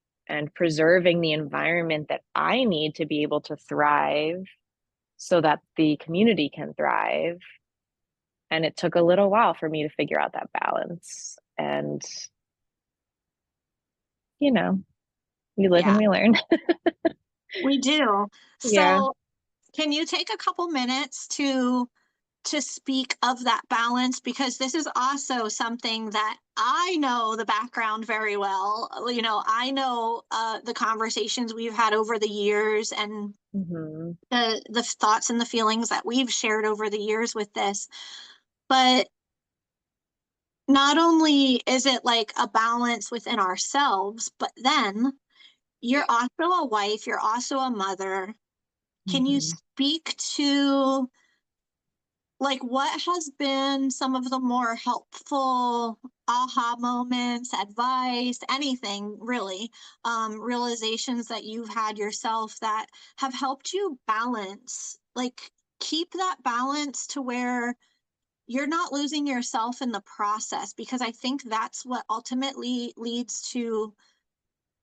preserving the environment that I need to be able to thrive so that the community can thrive. And it took a little while for me to figure out that balance. And, you know, we live and Yeah, we learn. we do. Yeah. So, can you take a couple minutes to speak of that balance, because this is also something that I know the background very well. I know the conversations we've had over the years, and Hmm. the thoughts and the feelings that we've shared over the years with this. But not only is it like a balance within ourselves, but then you're also a wife, you're also a mother. Can you Hmm. speak to like what has been some of the more helpful aha moments, advice, anything really, realizations that you've had yourself that have helped you balance, like keep that balance to where you're not losing yourself in the process? Because I think that's what ultimately leads to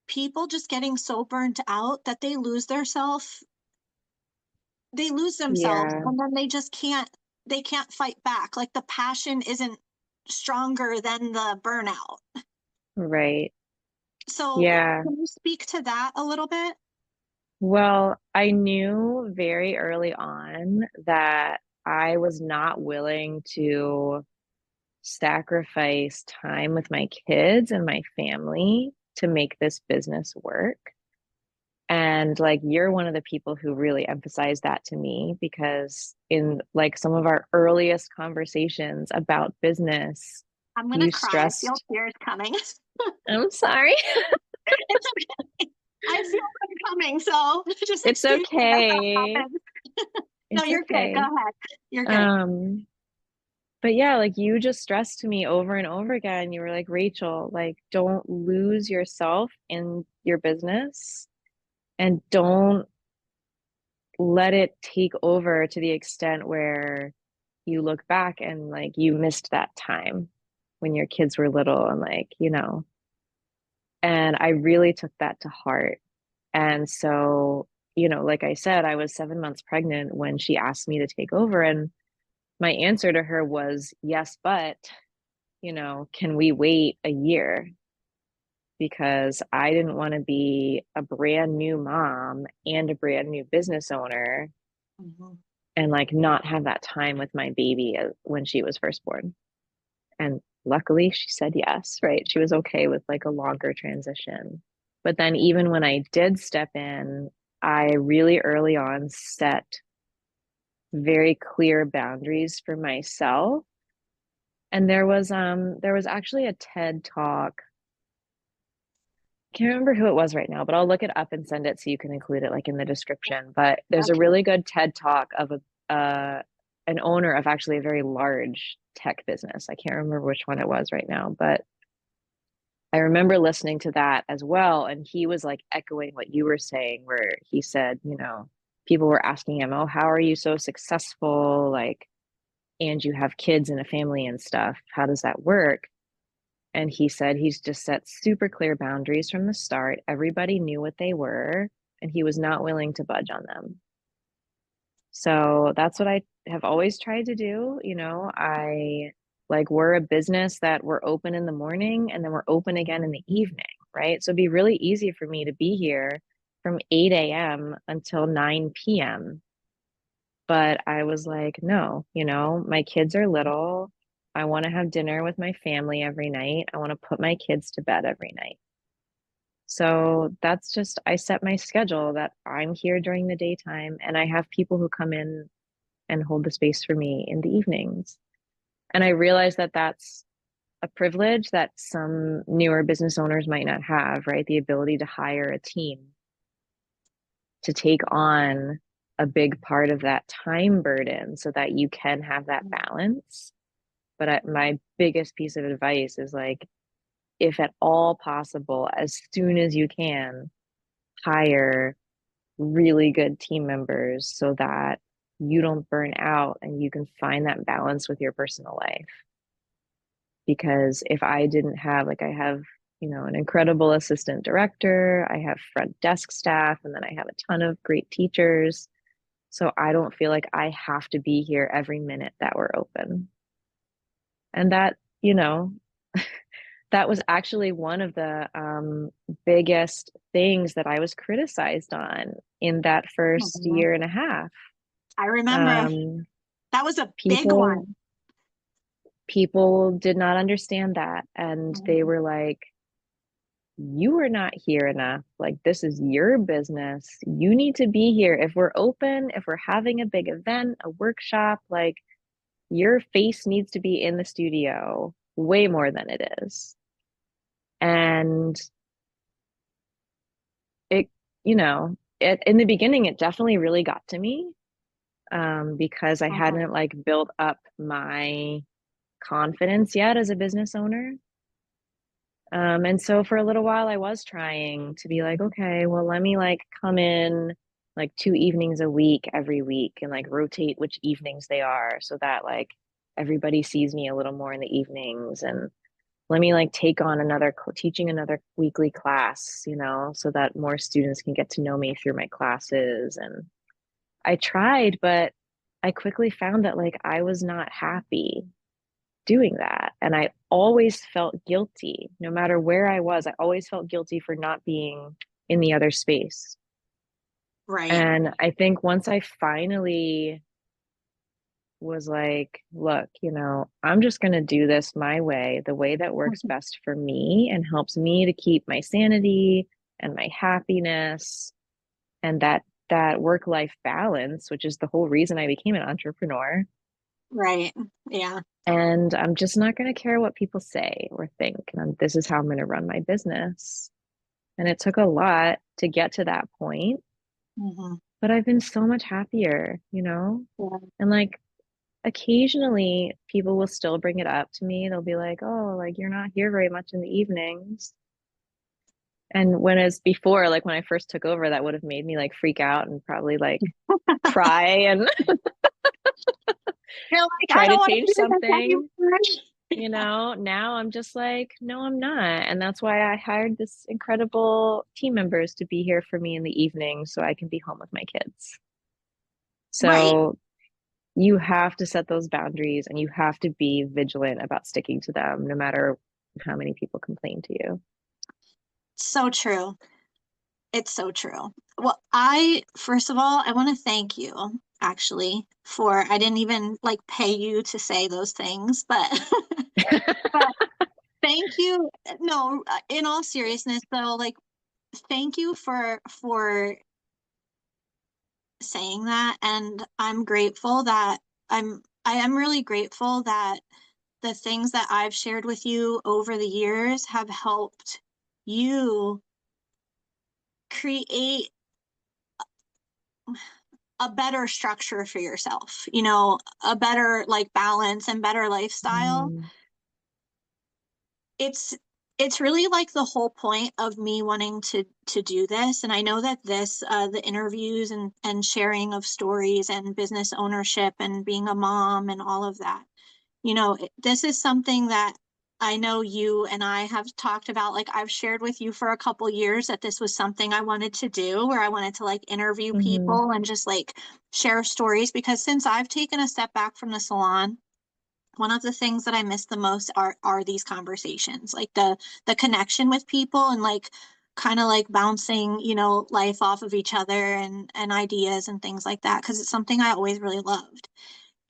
people just getting so burnt out that they lose themselves, Yeah. and then they can't fight back. Like, the passion isn't stronger than the burnout. Right. So Yeah. can you speak to that a little bit? Well, I knew very early on that I was not willing to sacrifice time with my kids and my family to make this business work. And like you're one of the people who really emphasized that to me because in like some of our earliest conversations about business, I'm gonna you cry. I feel stressed, tears coming. I'm sorry. It's okay. I feel them coming, so just It's excuse me as that okay. happens. No, It's you're good. Go okay. ahead. You're good. Um, but yeah, like you just stressed to me over and over again. You were like, Rachel, like don't lose yourself in your business and don't let it take over to the extent where you look back and like you missed that time when your kids were little and like, and I really took that to heart. And so, like I said, I was 7 months pregnant when she asked me to take over. And my answer to her was, yes, but, can we wait a year? Because I didn't want to be a brand new mom and a brand new business owner Mhm. and like not have that time with my baby when she was first born. And luckily she said yes, right? She was okay with like a longer transition. But then even when I did step in, I really early on set very clear boundaries for myself. And there was actually a TED talk. Can't remember who it was right now, but I'll look it up and send it so you can include it like in the description. But there's a Okay. really good TED talk of an owner of actually a very large tech business. I can't remember which one it was right now, but I remember listening to that as well. And he was like echoing what you were saying, where he said, people were asking him, oh, how are you so successful? Like, and you have kids and a family and stuff. How does that work? And he said he's just set super clear boundaries from the start. Everybody knew what they were, and he was not willing to budge on them. So that's what I have always tried to do. I like we're a business that we're open in the morning and then we're open again in the evening, right? So it'd be really easy for me to be here from 8 a.m. until 9 p.m. But I was like, no, my kids are little. I want to have dinner with my family every night. I want to put my kids to bed every night. So that's just, I set my schedule that I'm here during the daytime and I have people who come in and hold the space for me in the evenings. And I realize that that's a privilege that some newer business owners might not have, right? The ability to hire a team to take on a big part of that time burden so that you can have that balance. But my biggest piece of advice is like, if at all possible, as soon as you can, hire really good team members so that you don't burn out and you can find that balance with your personal life. Because if I didn't have, like, I have, an incredible assistant director, I have front desk staff, and then I have a ton of great teachers. So I don't feel like I have to be here every minute that we're open. And that, that was actually one of the biggest things that I was criticized on in that first Mhm. year and a half. I remember Um, that was a big people one. people did not understand that, and they Mhm. were like, "You are not here enough. Like this is your business. You need to be here. If we're open, if we're having a big event, a workshop, like your face needs to be in the studio way more than it is." And it, in the beginning, it definitely really got to me because I Mhm. hadn't like built up my confidence yet as a business owner. And so for a little while, I was trying to be like, okay, well, let me like come in like 2 evenings a week every week and like rotate which evenings they are so that like everybody sees me a little more in the evenings. And let me like take on teaching another weekly class, so that more students can get to know me through my classes. And I tried, but I quickly found that like I was not happy doing that. And I always felt guilty. No matter where I was, I always felt guilty for not being in the other space. Right. And I think once I finally was like, look, I'm just going to do this my way, the way that works best for me and helps me to keep my sanity and my happiness and that work-life balance, which is the whole reason I became an entrepreneur. Right. Yeah. And I'm just not going to care what people say or think. And this is how I'm going to run my business. And it took a lot to get to that point, Hmm. but I've been so much happier, Yeah. And like occasionally people will still bring it up to me. They'll be like, "Oh, like you're not here very much in the evenings." And when it's before, like when I first took over, that would have made me like freak out and probably like cry and You're like, I try to don't want to change do this something. anymore. Now I'm just like, no, I'm not. And that's why I hired this incredible team members to be here for me in the evening so I can be home with my kids. Right. So you have to set those boundaries and you have to be vigilant about sticking to them, no matter how many people complain to you. So true. It's so true. Well, first of all, I want to thank you actually for, I didn't even like pay you to say those things, but, but thank you. No, in all seriousness though, like, thank you for saying that. And I'm grateful that I am really grateful that the things that I've shared with you over the years have helped you create a better structure for yourself, a better like balance and better lifestyle. Mm, It's it's really like the whole point of me wanting to do this. And I know that the interviews and sharing of stories and business ownership and being a mom and all of that, this is something that I know you and I have talked about. Like I've shared with you for a couple years that this was something I wanted to do, where I wanted to like interview mhm, people and just like share stories. Because since I've taken a step back from the salon, one of the things that I miss the most are these conversations, like the connection with people and like kind of like bouncing, life off of each other and ideas and things like that. Because it's something I always really loved.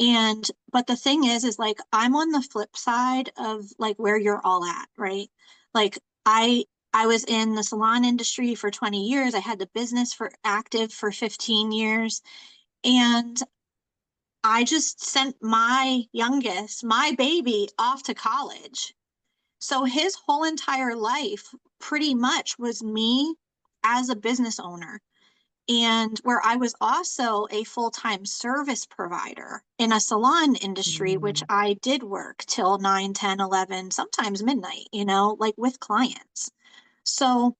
And but the thing is like I'm on the flip side of like where you're all at, right? Like I was in the salon industry for 20 years. I had the business for active for 15 years. And I just sent my youngest, my baby, off to college. So his whole entire life pretty much was me as a business owner, and where I was also a full-time service provider in a salon industry, which mm, I did work till 9, 10, 11, sometimes midnight, like with clients. So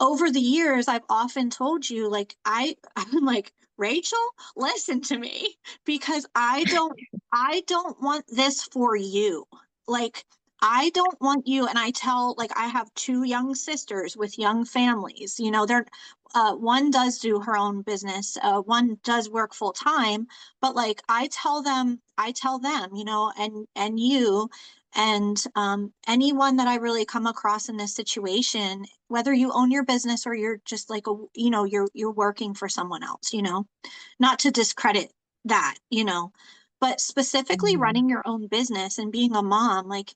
over the years, I've often told you, like, I'm like, Rachel, listen to me because I don't want this for you. Like, I don't want you, and like, I have two young sisters with young families. One does do her own business, one does work full time, but like, I tell them, and you, and anyone that I really come across in this situation, whether you own your business or you're just like you're working for someone else, not to discredit that, but specifically mhm, running your own business and being a mom, like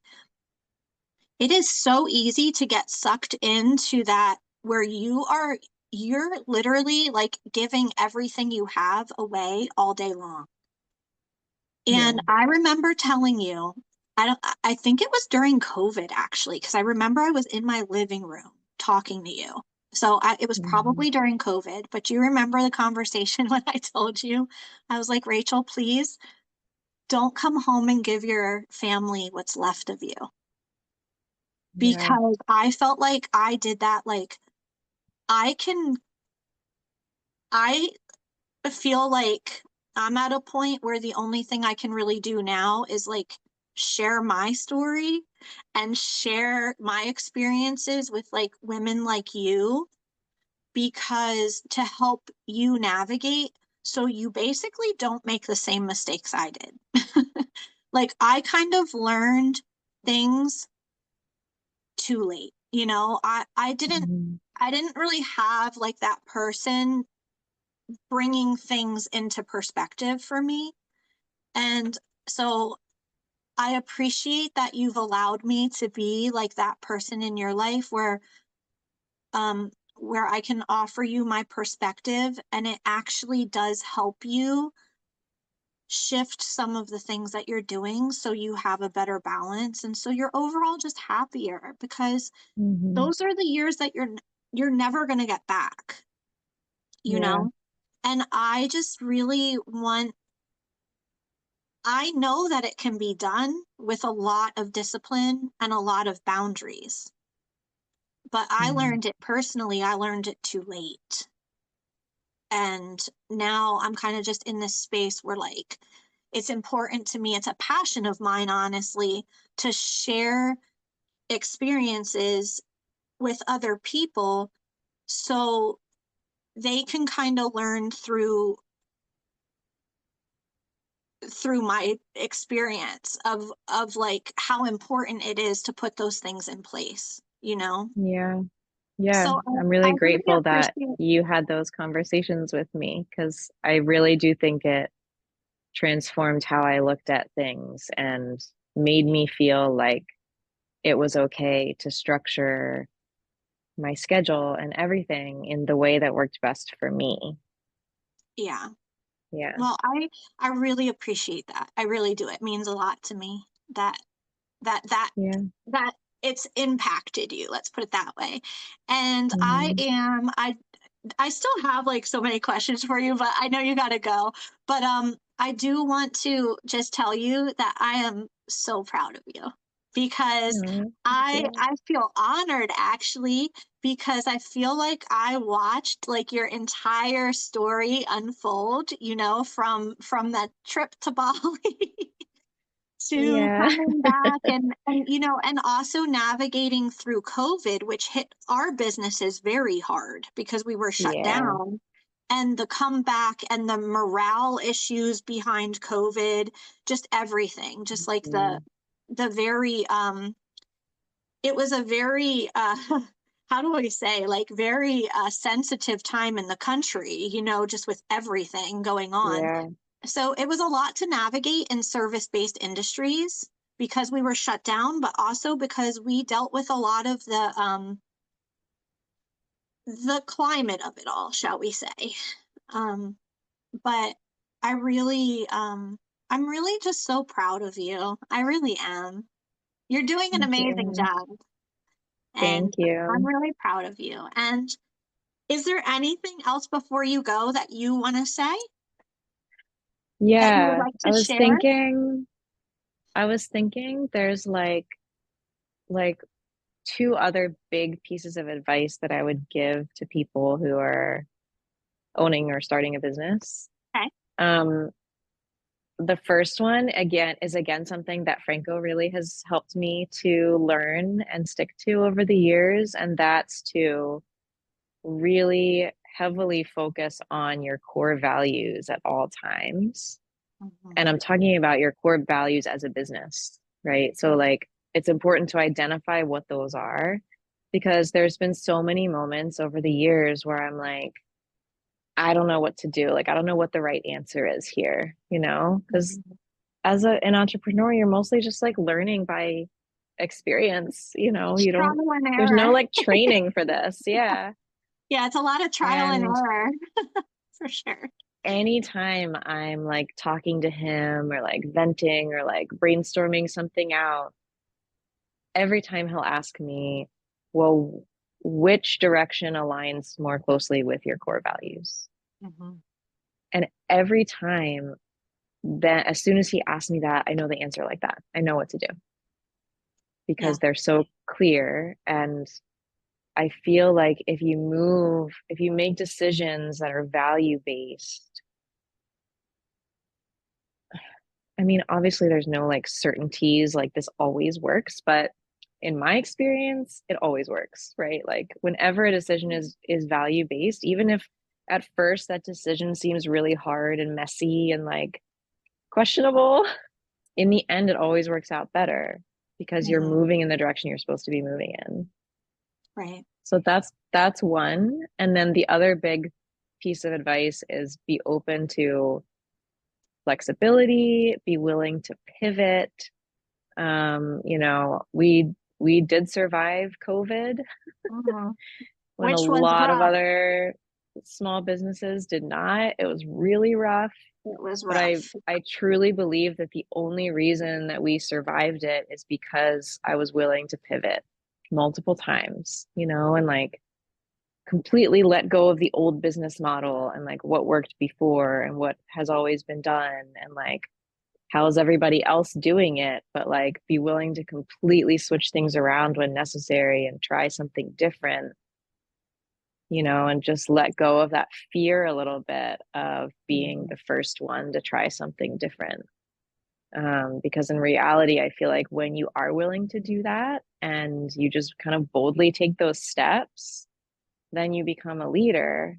it is so easy to get sucked into that where you're literally like giving everything you have away all day long. yeah. And I remember telling you, I think it was during COVID actually, because I remember I was in my living room talking to you. So it was Mhm. probably during COVID, but do you remember the conversation when I told you, I was like, Rachel, please don't come home and give your family what's left of you. Yeah. Because I felt like I did that. Like I can, I feel like I'm at a point where the only thing I can really do now is like share my story and share my experiences with like women like you, because to help you navigate so you basically don't make the same mistakes I did. Like I kind of learned things too late. I didn't Mhm. I didn't really have like that person bringing things into perspective for me. And so I appreciate that you've allowed me to be like that person in your life where I can offer you my perspective and it actually does help you shift some of the things that you're doing so you have a better balance and so you're overall just happier because Hmm. those are the years that you're never going to get back, you Yeah. know? And I just really want I know that it can be done with a lot of discipline and a lot of boundaries. But I Hmm. learned it personally, I learned it too late. And now I'm kind of just in this space where like it's important to me, it's a passion of mine, honestly, to share experiences with other people so they can kind of learn through my experience of like how important it is to put those things in place, you know? Yeah. Yeah. So I'm I really really grateful that appreciate, you had those conversations with me because I really do think it transformed how I looked at things and made me feel like it was okay to structure my schedule and everything in the way that worked best for me. yeah. Yeah. Well, I really appreciate that. I really do. It means a lot to me that that that Yeah. that it's impacted you. Let's put it that way. And Hmm. I still have like so many questions for you, but I know you got to go. But I do want to just tell you that I am so proud of you because Oh, thank I you. I feel honored actually because I feel like I watched like your entire story unfold, from that trip to Bali to Yeah. coming back and and also navigating through COVID, which hit our businesses very hard because we were shut Yeah. down. And the comeback and the morale issues behind COVID, just everything, just like the Mhm. the very it was a very how do I say, like very sensitive time in the country, just with everything going on. Yeah. So it was a lot to navigate in service-based industries because we were shut down, but also because we dealt with a lot of the climate of it all, shall we say. Um, but I really I'm really just so proud of you. I really am. You're doing an Thank amazing you. job, and Thank I'm you. really proud of you. And is there anything else before you go that you want to say that you would Yeah. like to share? I was thinking there's like two other big pieces of advice that I would give to people who are owning or starting a business. Okay. Um, the first one again something that Franco really has helped me to learn and stick to over the years, and that's to really heavily focus on your core values at all times. And Mhm. I'm talking about your core values as a business, right? So, like, it's important to identify what those are because there's been so many moments over the years where I'm like, I don't know what to do. Like, I don't know what the right answer is here, because Mhm. as an entrepreneur, you're mostly just like learning by experience, you don't, Trial and there's error. no like training for this. Yeah. Yeah, it's a lot of trial and And error for sure. anytime I'm like talking to him or like venting or like brainstorming something out, every time he'll ask me, well, which direction aligns more closely with your core values? Mhm. And every time that, as soon as he asks me that, I know the answer like that. I know what to do Yeah. because they're so clear. And I feel like if you make decisions that are value based, I mean, obviously there's no like certainties like this always works, but in my experience, it always works, right? Like whenever a decision is value based, even if at first that decision seems really hard and messy and like questionable, in the end it always works out better because you're Mhm. moving in the direction you're supposed to be moving in. Right. So that's one. And then the other big piece of advice is be open to flexibility, be willing to pivot. We did survive COVID Mhm. when a Which was lot of rough. other small businesses did not. It was really rough, It was but I rough. I truly believe that the only reason that we survived it is because I was willing to pivot multiple times, and like completely let go of the old business model and like what worked before and what has always been done and like how's everybody else doing it, but like be willing to completely switch things around when necessary and try something different, and just let go of that fear a little bit of being Mhm. the first one to try something different. Because in reality, I feel like when you are willing to do that and you just kind of boldly take those steps, then you become a leader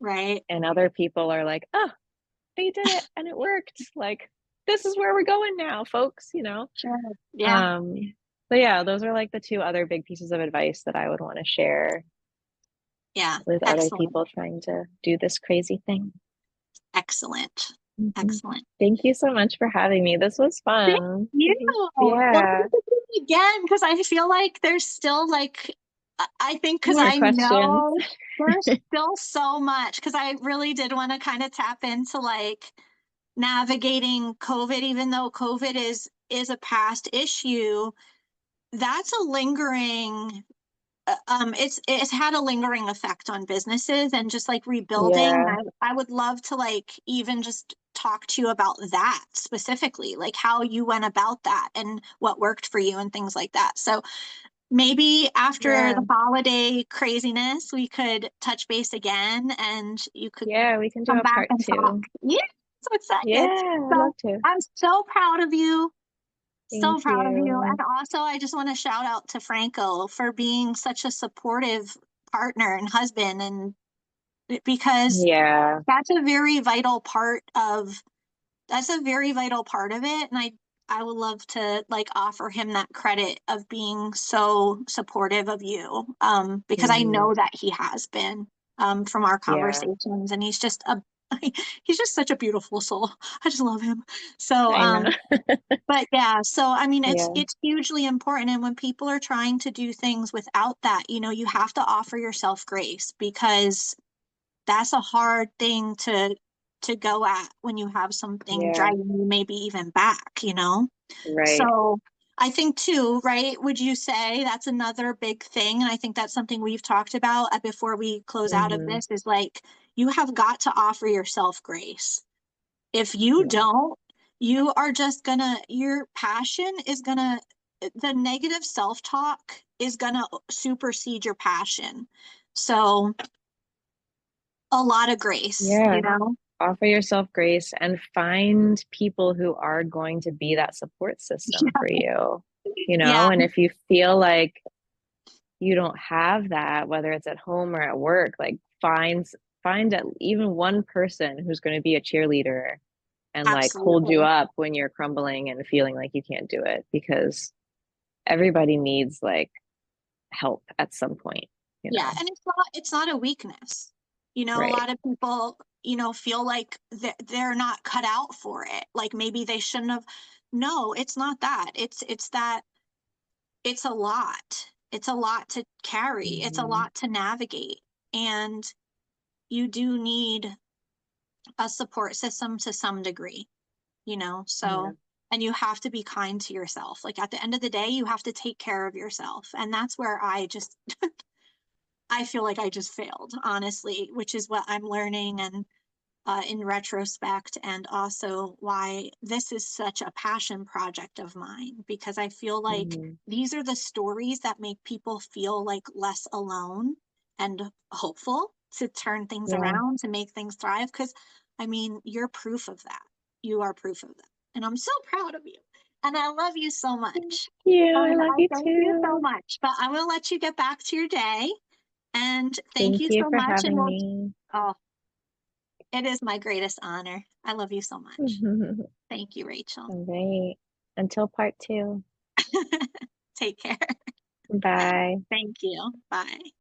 Right. and other people are like, oh, they did it and it worked. Like, this is where we're going now, folks. Sure. Yeah. Um, so yeah, those are like the two other big pieces of advice that I would want to share Yeah. with other Excellent. people trying to do this crazy thing. Excellent. Mhm. Excellent. Thank you so much for having me. This was Thank fun. you. Well, Yeah. thank you again, because I feel like there's still like, I think because More I questions. know there's still so much, because I really did want to kind of tap into like navigating COVID, even though COVID is a past issue. That's a lingering it's had a lingering effect on businesses and just like rebuilding. Yeah. I would love to like even just talk to you about that specifically, like how you went about that and what worked for you and things like that. So maybe after Yeah. the holiday craziness, we could touch base again and you could Yeah, we can do come a back part and talk. two. Yeah, so excited. Yeah, I'd So love to. I'm so proud of you. So Thank proud of you. And you. also, I just want to shout out to Franco for being such a supportive partner and husband. And because Yeah. that's a very vital part of it. And I would love to like offer him that credit of being so supportive of you. Because I Hmm. know that he has been, from our Yeah. conversations, and he's just such a beautiful soul. I just love him. So, I know. but yeah, so I mean, Yeah. it's hugely important. And when people are trying to do things without that, you have to offer yourself grace, because that's a hard thing to go at when you have something Yeah. driving you maybe even back. Right. So I think too, right? Would you say that's another big thing? And I think that's something we've talked about before we close out of Hmm. this, is like you have got to offer yourself grace. If you Yeah. don't, your passion is gonna, the negative self-talk is gonna supersede your passion. So a lot of grace, Yeah. you know? Offer yourself grace and find people who are going to be that support system for you, Yeah, and if you feel like you don't have that, whether it's at home or at work, like find even one person who's going to be a cheerleader and like hold you absolutely. up when you're crumbling and feeling like you can't do it, because everybody needs like help at some point, Yeah, and it's not a weakness. A right. lot of people, feel like they're not cut out for it. Like maybe they shouldn't have. No, it's not that. It's that it's a lot. It's a lot to carry. It's a Hmm. lot to navigate. And you do need a support system to some degree, Yeah. so, and you have to be kind to yourself. Like at the end of the day, you have to take care of yourself. And that's where I feel like I just failed, honestly, which is what I'm learning. And in retrospect, and also why this is such a passion project of mine, because I feel like Hmm. these are the stories that make people feel like less alone and hopeful to turn things Yeah. around, to make things thrive. Because I mean, you're proof of that. You are proof of that. And I'm so proud of you. And I love you so Thank much. you. I And love I you thank you so too. much. But I will let you get back to your day. And thank Thank you you so for much. And having we'll, me. oh, it is my greatest honor. I love you so much. All Thank you, Rachel. right. Until part two. Take care. Bye. Thank you. Bye.